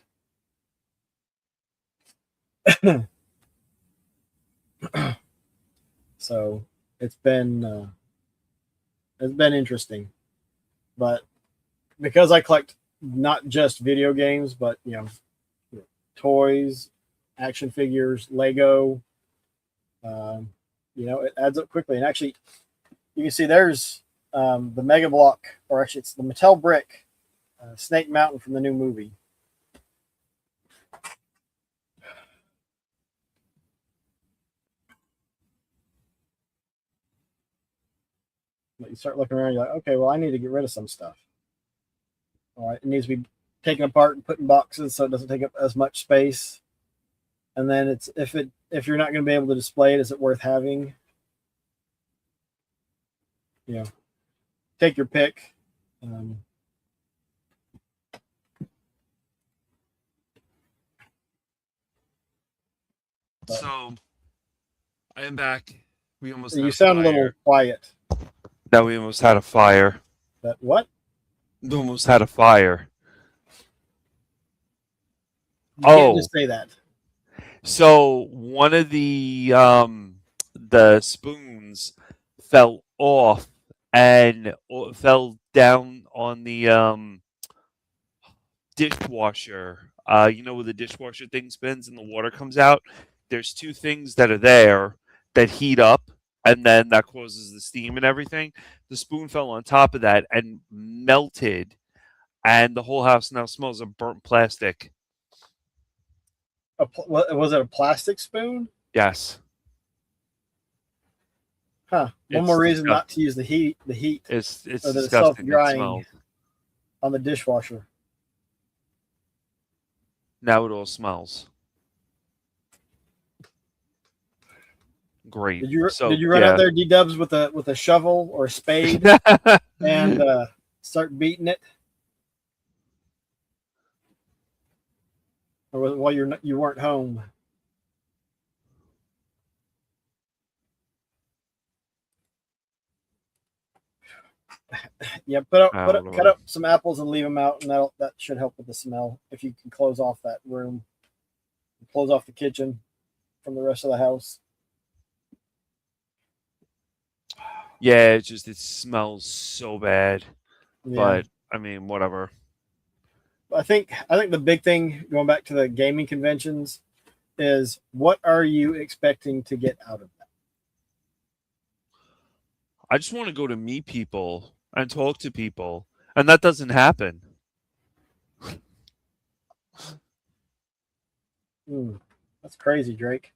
So it's been interesting, but because I collect not just video games, but toys, action figures, Lego, it adds up quickly. And actually, you can see there's the Mega Block, or actually it's the Mattel Brick Snake Mountain from the new movie. But you start looking around, you're like, okay, well, I need to get rid of some stuff. All right, it needs to be taken apart and put in boxes so it doesn't take up as much space. And then it's if you're not going to be able to display it, is it worth having? Take your pick. So I am back. We almost. You sound a little quiet. No, we almost had a fire. That what? We almost had a fire. You can't just say that. So one of the spoons fell off and fell down on the dishwasher. You know where the dishwasher thing spins and the water comes out? There's two things that are there that heat up and then that causes the steam and everything. The spoon fell on top of that and melted, and the whole house now smells of burnt plastic. Was it a plastic spoon? Yes. Huh. One It's more reason disgusting. not to use the heat It's or the self disgusting. It drying smells. on the dishwasher. Now it all smells great. So Did you run out there, D Dubs, with a shovel or a spade and start beating it, or while you weren't home? Yeah, cut up some apples and leave them out, and that should help with the smell. If you can close off that room, close off the kitchen from the rest of the house. Yeah, it smells so bad. Yeah. But I mean, whatever. I think the big thing, going back to the gaming conventions, is what are you expecting to get out of that? I just want to go to meet people and talk to people, and that doesn't happen. That's crazy, Drake,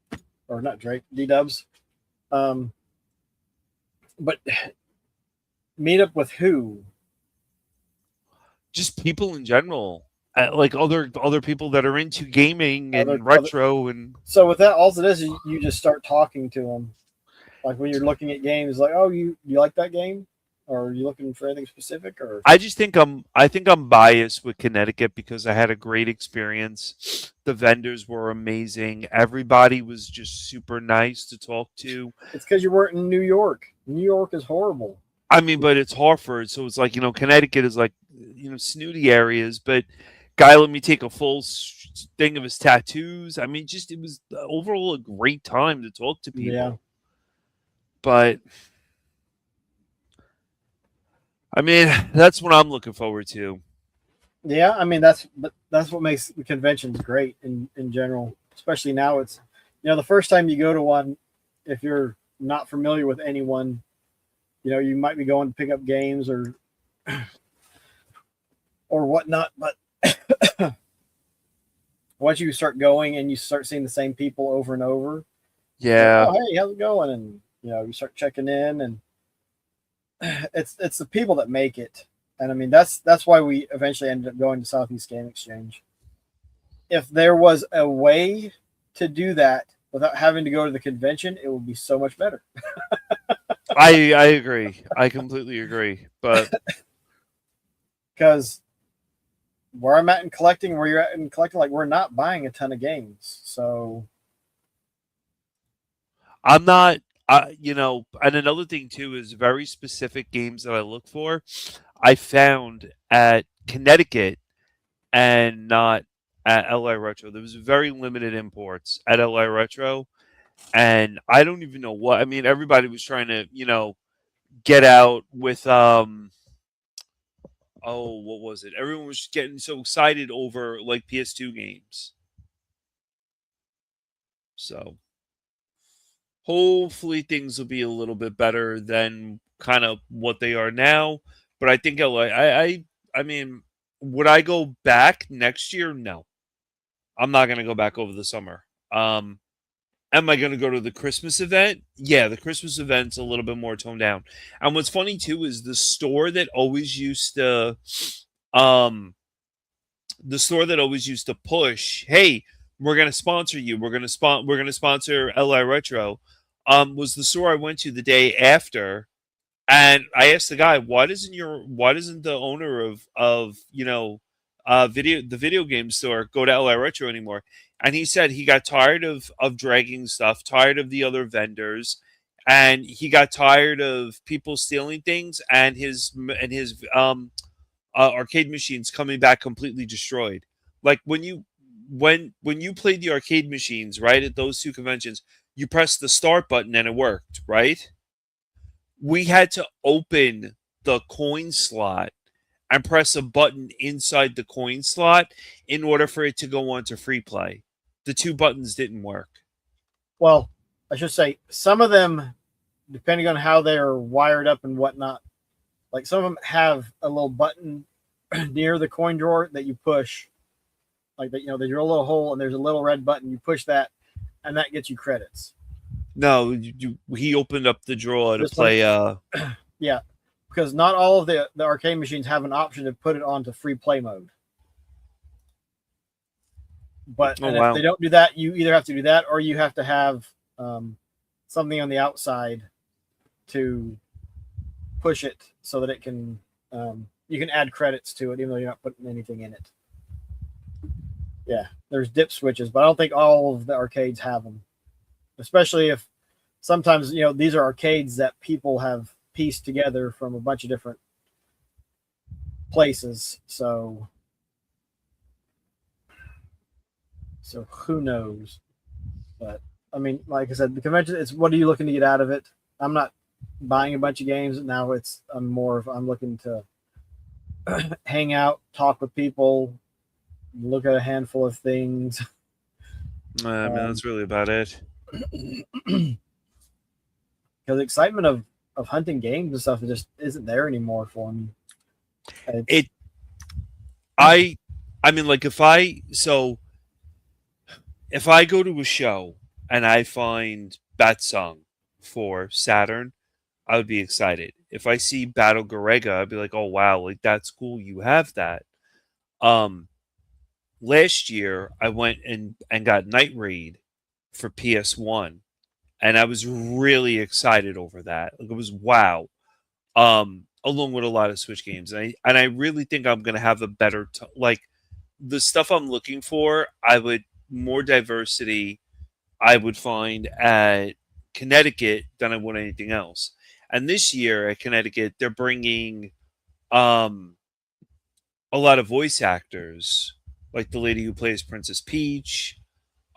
or not Drake, D Dubs. But meet up with who? Just people in general, like other people that are into gaming and retro. And so with that, all it is you just start talking to them. Like when you're looking at games, like, oh, you like that game, or are you looking for anything specific? Or I think I'm biased with Connecticut because I had a great experience. The vendors were amazing. Everybody was just super nice to talk to. It's because you weren't in New York. New York is horrible. I mean, but it's Hartford, so it's like, Connecticut is like, snooty areas. But guy let me take a full thing of his tattoos. I mean, it was overall a great time to talk to people. Yeah. But I mean, that's what I'm looking forward to. Yeah, I mean that's what makes the conventions great in general. Especially now, it's the first time you go to one, if you're not familiar with anyone, you might be going to pick up games or whatnot. But once you start going and you start seeing the same people over and over, yeah. Like, oh, hey, how's it going? And you start checking in, and it's the people that make it. And I mean that's why we eventually ended up going to Southeast Game Exchange. If there was a way to do that without having to go to the convention, it would be so much better. I agree. I completely agree. But because where I'm at in collecting, where you're at in collecting, like we're not buying a ton of games, so I'm not. And another thing too is very specific games that I look for. I found at Connecticut and not at LA Retro. There was very limited imports at LA Retro, and I don't even know what. I mean, everybody was trying to, get out with what was it? Everyone was getting so excited over like PS2 games. So hopefully things will be a little bit better than kind of what they are now. But I think I mean, would I go back next year? No. I'm not going to go back over the summer. Am I going to go to the Christmas event? Yeah, the Christmas event's a little bit more toned down. And what's funny too is the store that always used to push, hey, we're going to sponsor you. We're going to sponsor LI Retro. Was the store I went to the day after, and I asked the guy, why doesn't the owner of the video game store go to LI Retro anymore? And he said he got tired of dragging stuff, tired of the other vendors, and he got tired of people stealing things and his arcade machines coming back completely destroyed. Like when you when you played the arcade machines, right, at those two conventions, you pressed the start button and it worked, right? We had to open the coin slot and press a button inside the coin slot in order for it to go on to free play. The two buttons didn't work. Well, I should say some of them, depending on how they're wired up and whatnot, like some of them have a little button near the coin drawer that you push, like that. They drill a little hole and there's a little red button. You push that, and that gets you credits. No, he opened up the drawer to This one- play. Yeah, because not all of the arcade machines have an option to put it onto free play mode. But Oh, and wow. if they don't do that, you either have to do that or you have to have something on the outside to push it so that it can you can add credits to it, even though you're not putting anything in it. Yeah, there's dip switches, but I don't think all of the arcades have them. Especially if sometimes these are arcades that people have pieced together from a bunch of different places. So who knows? But I mean, like I said, the convention, it's what are you looking to get out of it? I'm not buying a bunch of games now. I'm looking to hang out, talk with people, look at a handful of things. I mean, that's really about it. Because the excitement of hunting games and stuff just isn't there anymore for me. I mean, like if I go to a show and I find Batsung for Saturn, I would be excited. If I see Battle Garega, I'd be like, oh wow, like that's cool, you have that. Last year I went and got Night Raid for PS1, and I was really excited over that. Like it was wow. Along with a lot of Switch games, and I really think I'm gonna have a better like the stuff I'm looking for. More diversity I would find at Connecticut than I would anything else. And this year at Connecticut, they're bringing a lot of voice actors, like the lady who plays Princess Peach.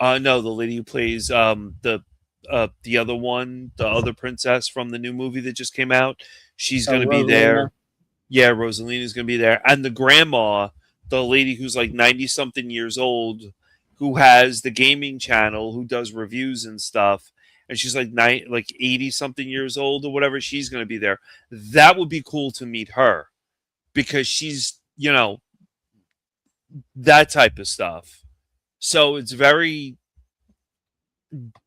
No, the lady who plays the other one, the other princess from the new movie that just came out. She's going to be there. Yeah, Rosalina's going to be there. And the grandma, the lady who's like 90 something years old, who has the gaming channel, who does reviews and stuff. And she's like 80 something years old or whatever. She's going to be there. That would be cool to meet her because she's, that type of stuff. So it's very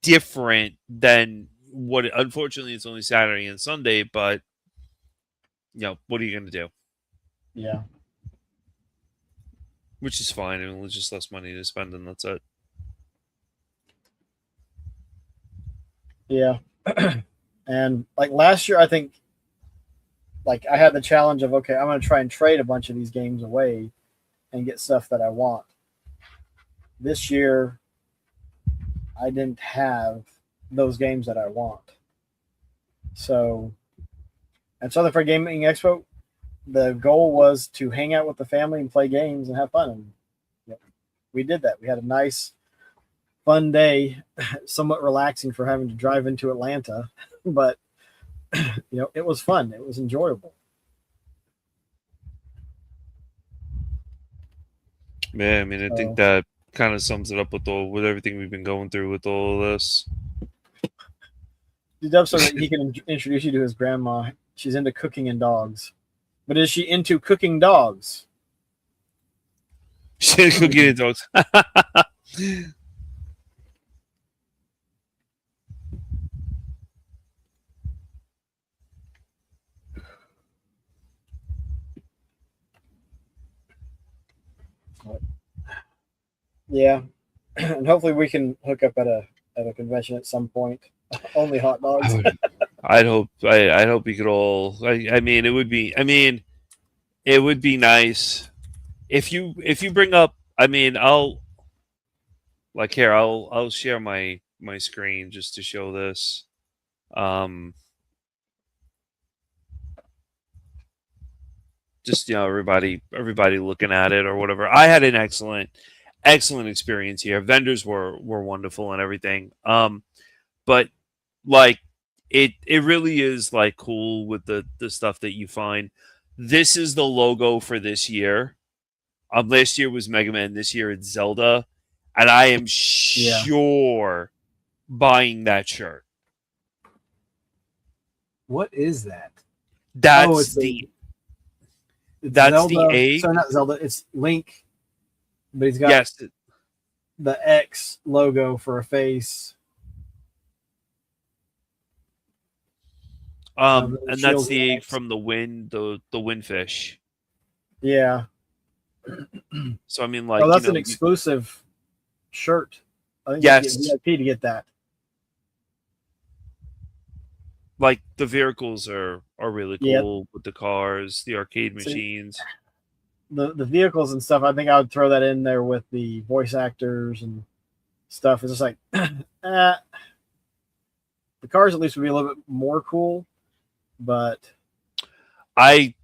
different than unfortunately it's only Saturday and Sunday, but what are you going to do? Yeah. Which is fine. I mean, it's just less money to spend and that's it. Yeah. And like last year, I think like I had the challenge of, okay, I'm going to try and trade a bunch of these games away and get stuff that I want. This year, I didn't have those games that I want. So, at Southern Fried Gaming Expo, the goal was to hang out with the family and play games and have fun. And we did that. We had a nice, fun day, somewhat relaxing for having to drive into Atlanta, but it was fun. It was enjoyable. Yeah, I mean, I think that kind of sums it up with everything we've been going through with all of this. D-Dub so that he can introduce you to his grandma. She's into cooking and dogs. But is she into cooking dogs? She's cooking and dogs. Yeah. And hopefully we can hook up at a convention at some point. Only hot dogs. I'd hope we could all. I mean, it would be. I mean, it would be nice if you bring up. I mean, I'll share my screen just to show this. Just everybody looking at it or whatever. I had an excellent excellent experience here. Vendors were wonderful and everything. But like it really is like cool with the stuff that you find. This is the logo for this year. Last year was Mega Man. This year it's Zelda, and I am Yeah. sure buying that shirt. What is that? That's it's that's Zelda. the A. Sorry, not Zelda. It's Link, but he's got Yes, the X logo for a face. and Shields that's the egg X. from the wind, the windfish. Yeah. So I mean, like, Oh, that's an exclusive shirt. I think you Yes. get VIP to get that. like the vehicles are really Yep. cool with the cars, the arcade See, machines. The vehicles and stuff, I think I would throw that in there with the voice actors and stuff. It's just like the cars at least would be a little bit more cool, but I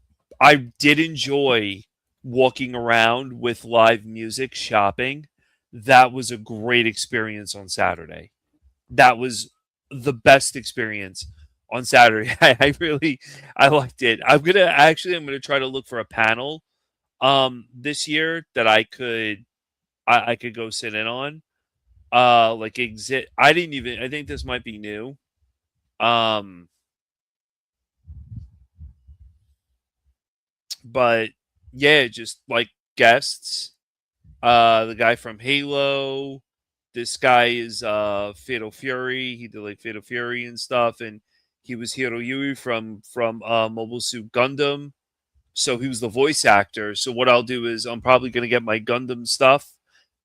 did enjoy walking around with live music shopping. That was a great experience on Saturday. That was the best experience on Saturday. I liked it. I'm gonna try to look for a panel this year that I could go sit in on. Like exit I think this might be new. But yeah, just like guests. The guy from Halo. This guy is Fatal Fury. He did like Fatal Fury and stuff, and he was Hiro Yui from Mobile Suit Gundam. So he was the voice actor. So what I'll do is I'm probably gonna get my Gundam stuff,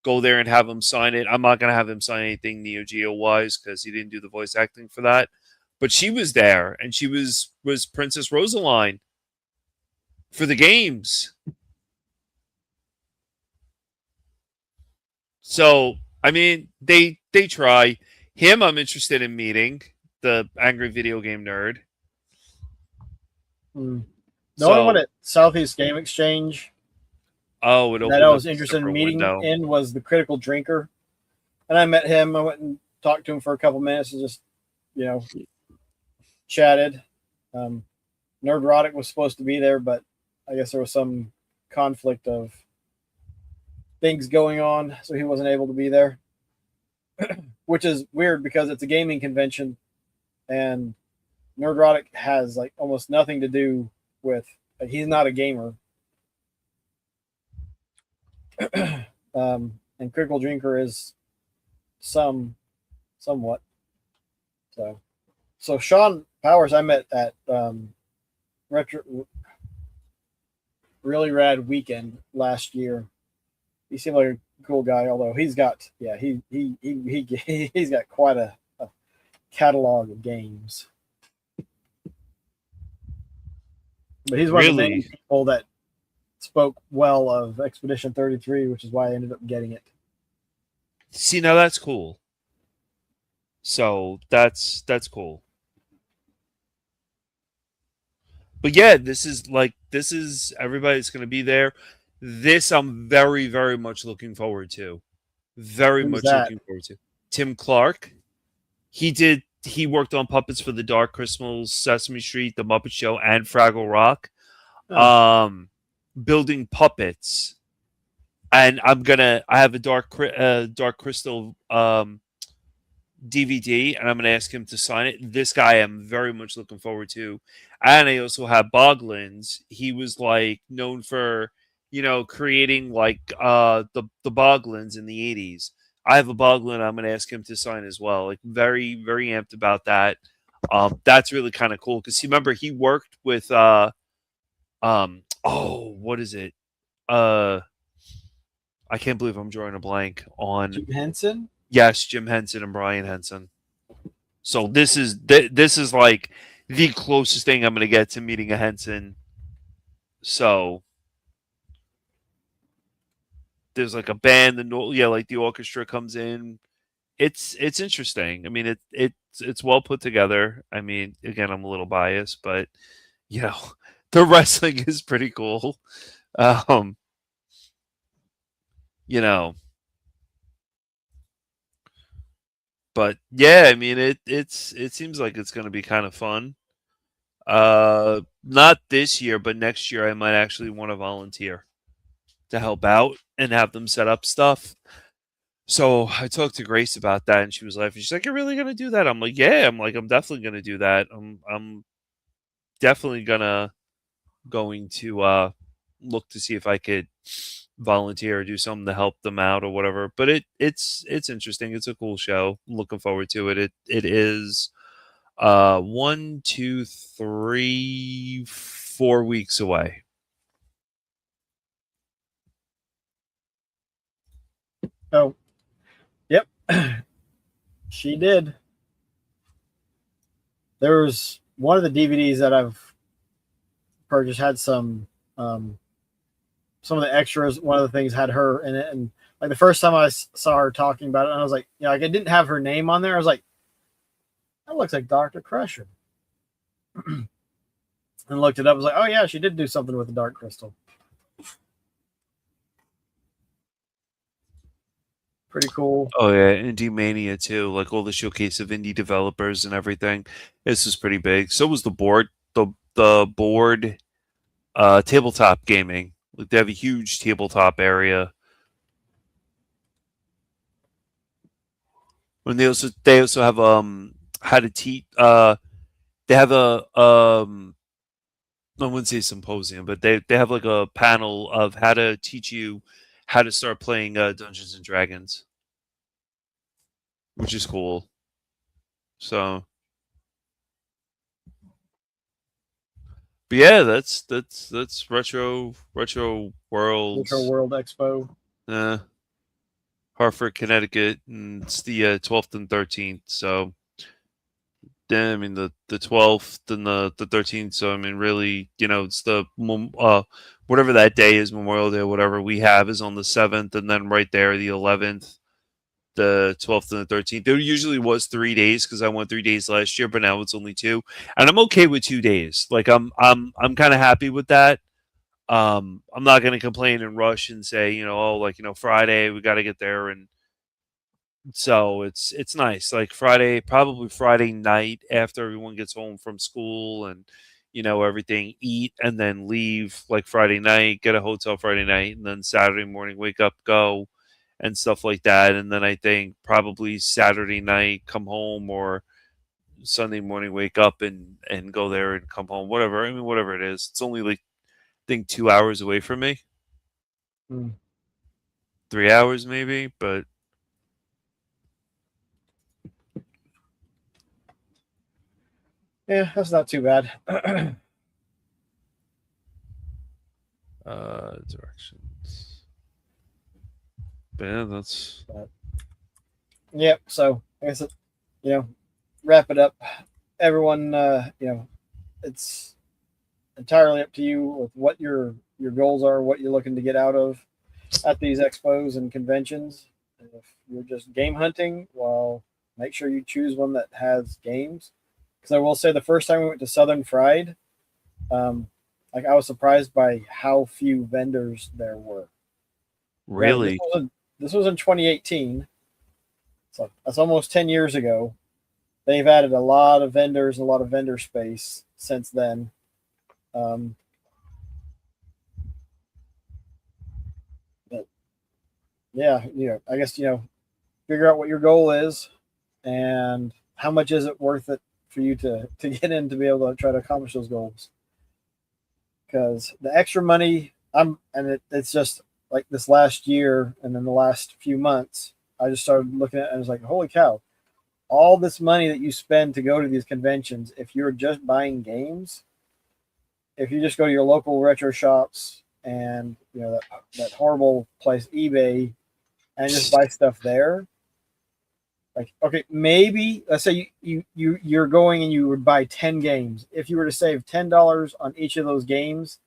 go there and have him sign it. I'm not gonna have him sign anything Neo Geo wise because he didn't do the voice acting for that. But she was there, and she was Princess Rosaline for the games. So I mean, they try. Him, I'm interested in meeting, the angry video game nerd. the So, only one at Southeast Game Exchange oh, it that opened I up was a interested in separate meeting window. in was the Critical Drinker, and I met him. I went and talked to him for a couple minutes and just chatted. Nerdrotic was supposed to be there, but I guess there was some conflict of things going on, so he wasn't able to be there. Which is weird because it's a gaming convention, and Nerdrotic has like almost nothing to do with. Like, he's not a gamer. And Critical Drinker is somewhat. So Sean Powers I met at retro really rad weekend last year. He seemed like a cool guy, although he's got he's got quite a catalog of games. But he's one of the main Really? people that spoke well of Expedition 33, which is why I ended up getting it. See, now that's cool. So that's cool. But yeah, this is everybody's going to be there. This I'm very very much looking forward to. Very Who's much that? looking forward to. Tim Clark. He worked on puppets for the Dark Crystals, Sesame Street, The Muppet Show, and Fraggle Rock. Oh. Building puppets. And I have a Dark Crystal DVD, and I'm going to ask him to sign it. This guy I'm very much looking forward to. And I also have Boglins. He was like known for, creating like the Boglins in the 80s. I have a Boglin I'm going to ask him to sign as well. Like very, very amped about that. That's really kind of cool because remember he worked with what is it? I can't believe I'm drawing a blank on Jim Henson? Yes, Jim Henson and Brian Henson. So this is like the closest thing I'm going to get to meeting a Henson. So there's like a band, like the orchestra comes in. It's interesting. I mean, it's well put together. I mean, again, I'm a little biased, but the wrestling is pretty cool. You know, But yeah, I mean it seems like it's going to be kind of fun. Not this year, but next year I might actually want to volunteer to help out and have them set up stuff. So I talked to Grace about that, and she was laughing. She's like, "You're really gonna do that?" I'm like, "Yeah." I'm definitely gonna do that. I'm definitely going to look to see if I could volunteer or do something to help them out or whatever. But it's interesting. It's a cool show. I'm looking forward to it. It is 1, 2, 3, 4 weeks away. Oh, yep. She did. There was one of the DVDs that I've purchased had some of the extras. One of the things had her in it, and like the first time I saw her talking about it, and I was like, like it didn't have her name on there. I was like, that looks like Dr. Crusher. And looked it up. I was like, oh yeah, she did do something with the Dark Crystal. Pretty cool. Oh yeah, Indie Mania too. Like all the showcase of indie developers and everything. This is pretty big. So was the board. The board tabletop gaming. Like they have a huge tabletop area. And they also have how to teach they have a I wouldn't say symposium, but they have like a panel of how to teach you how to start playing Dungeons and Dragons, which is cool. So, but yeah, that's retro Retro worlds. World Expo. Uh, Hartford, Connecticut, and it's the 12th and 13th. So, yeah, I mean the 12th and the 13th. So I mean, really, it's the whatever that day is, Memorial Day, whatever we have is on the 7th, and then right there the 11th, the 12th and the 13th. There usually was 3 days because I went 3 days last year, but now it's only two, and I'm okay with 2 days. Like I'm kind of happy with that. I'm not going to complain and rush and say, oh, like, Friday we got to get there. And so it's nice. Like probably Friday night after everyone gets home from school and, everything, eat and then leave like Friday night, get a hotel Friday night, and then Saturday morning, wake up, go and stuff like that. And then I think probably Saturday night, come home, or Sunday morning, wake up and go there and come home, whatever. I mean, whatever it is. It's only like, I think 2 hours away from me. 3 hours maybe, but Yeah, that's not too bad. Directions. But yeah, that's Yep. So I guess wrap it up. Everyone, it's entirely up to you with what your goals are, what you're looking to get out of at these expos and conventions. If you're just game hunting, well, make sure you choose one that has games. Because I will say, the first time we went to Southern Fried, like I was surprised by how few vendors there were. really This was in 2018, so that's almost 10 years ago. They've added a lot of vendors, a lot of vendor space since then. But yeah, I guess figure out what your goal is and how much is it worth it for you to get in to be able to try to accomplish those goals. Because the extra money, it's just like this last year and then the last few months, I just started looking at it and I was like, holy cow, all this money that you spend to go to these conventions, if you're just buying games, if you just go to your local retro shops and that horrible place eBay and just buy stuff there, like, okay, maybe let's say you're going and you would buy 10 games. If you were to save $10 on each of those games,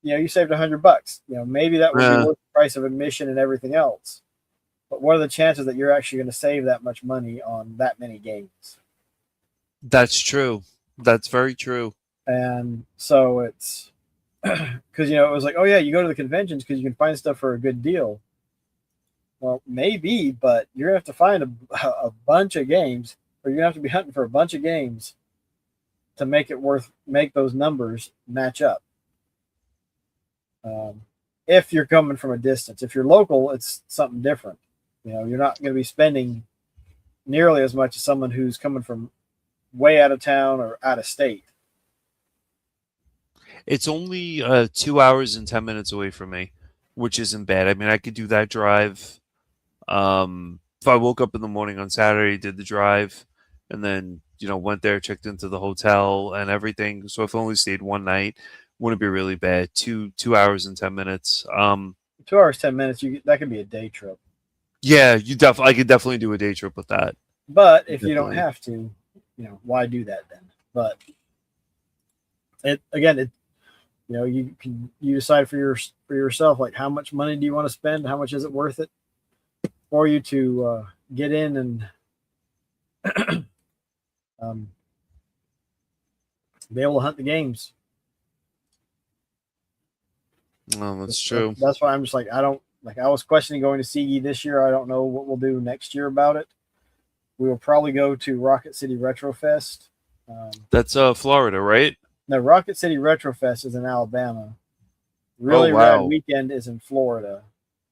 you saved $100. Maybe that would be worth the price of admission and everything else. But what are the chances that you're actually going to save that much money on that many games? That's true. That's very true. And so it's because it was like, oh yeah, you go to the conventions because you can find stuff for a good deal. Well, maybe, but you're gonna have to find a bunch of games, or you're gonna have to be hunting for a bunch of games to make those numbers match up. If you're coming from a distance, if you're local, it's something different. You're not going to be spending nearly as much as someone who's coming from way out of town or out of state. It's only 2 hours and 10 minutes away from me, which isn't bad. I mean, I could do that drive. If I woke up in the morning on Saturday, did the drive, and then went there, checked into the hotel and everything. So if I only stayed one night, wouldn't be really bad. 2 hours and 10 minutes. 2 hours 10 minutes, that could be a day trip. Yeah, I could definitely do a day trip with that. But if you don't have to, why do that then? But you decide for yourself, like, how much money do you want to spend? How much is it worth it for you to get in and be able to hunt the games? No, that's true. That's why I'm just like, I was questioning going to Seagy this year. I don't know what we'll do next year about it. We will probably go to Rocket City Retro Fest. That's Florida, right? No, Rocket City Retro Fest is in Alabama. Really Rad Weekend is in Florida.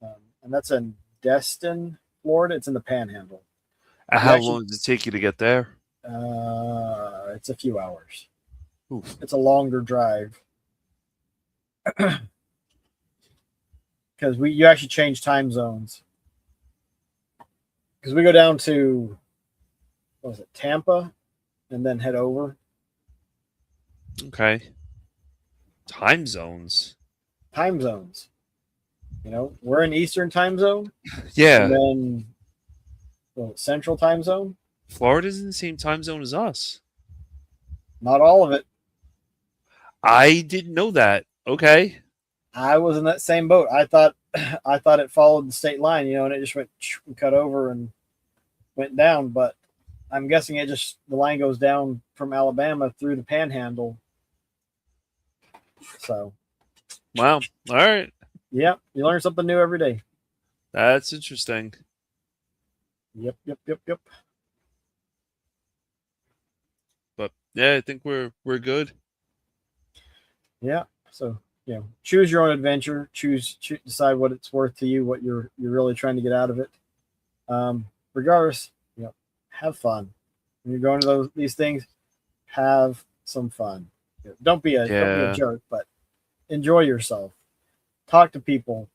And that's in Destin, Florida. It's in the Panhandle. How long does it take you to get there? It's a few hours. Oof. It's a longer drive. Because you actually change time zones. Because we go down to, Tampa, and then head over. Okay. Time zones. Time zones. We're in Eastern time zone. Yeah. And then Central time zone. Florida's in the same time zone as us. Not all of it. I didn't know that. Okay. I was in that same boat. I thought it followed the state line, and it just went and cut over and went down. But I'm guessing the line goes down from Alabama through the Panhandle. So. Wow. All right. Yeah, you learn something new every day. That's interesting. Yep. But yeah, I think we're good. Yeah. So choose your own adventure. Decide what it's worth to you, what you're really trying to get out of it. Regardless, have fun when you're going to these things. Have some fun. Don't be a jerk, but enjoy yourself. Talk to people.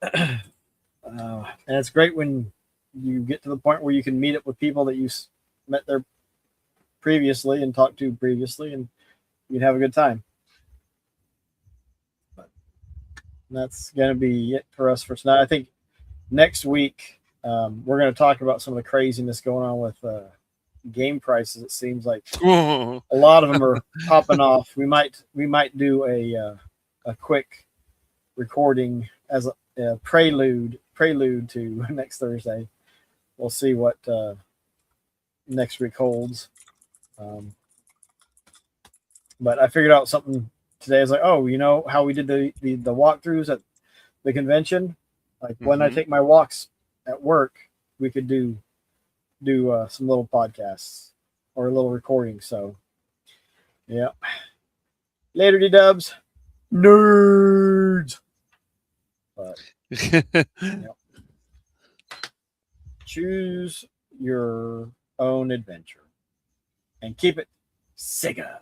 And it's great when you get to the point where you can meet up with people that you met there previously and talked to previously, and you can have a good time. But that's going to be it for us for tonight. I think next week we're going to talk about some of the craziness going on with game prices. It seems like a lot of them are popping off. We might do a quick recording as a prelude to next Thursday. We'll see what next week holds. But I figured out something today. I was like, how we did the walkthroughs at the convention? Like when I take my walks at work, we could do some little podcasts or a little recording. So, yeah. Later, D-dubs. Nerds. But choose your own adventure and keep it Sega.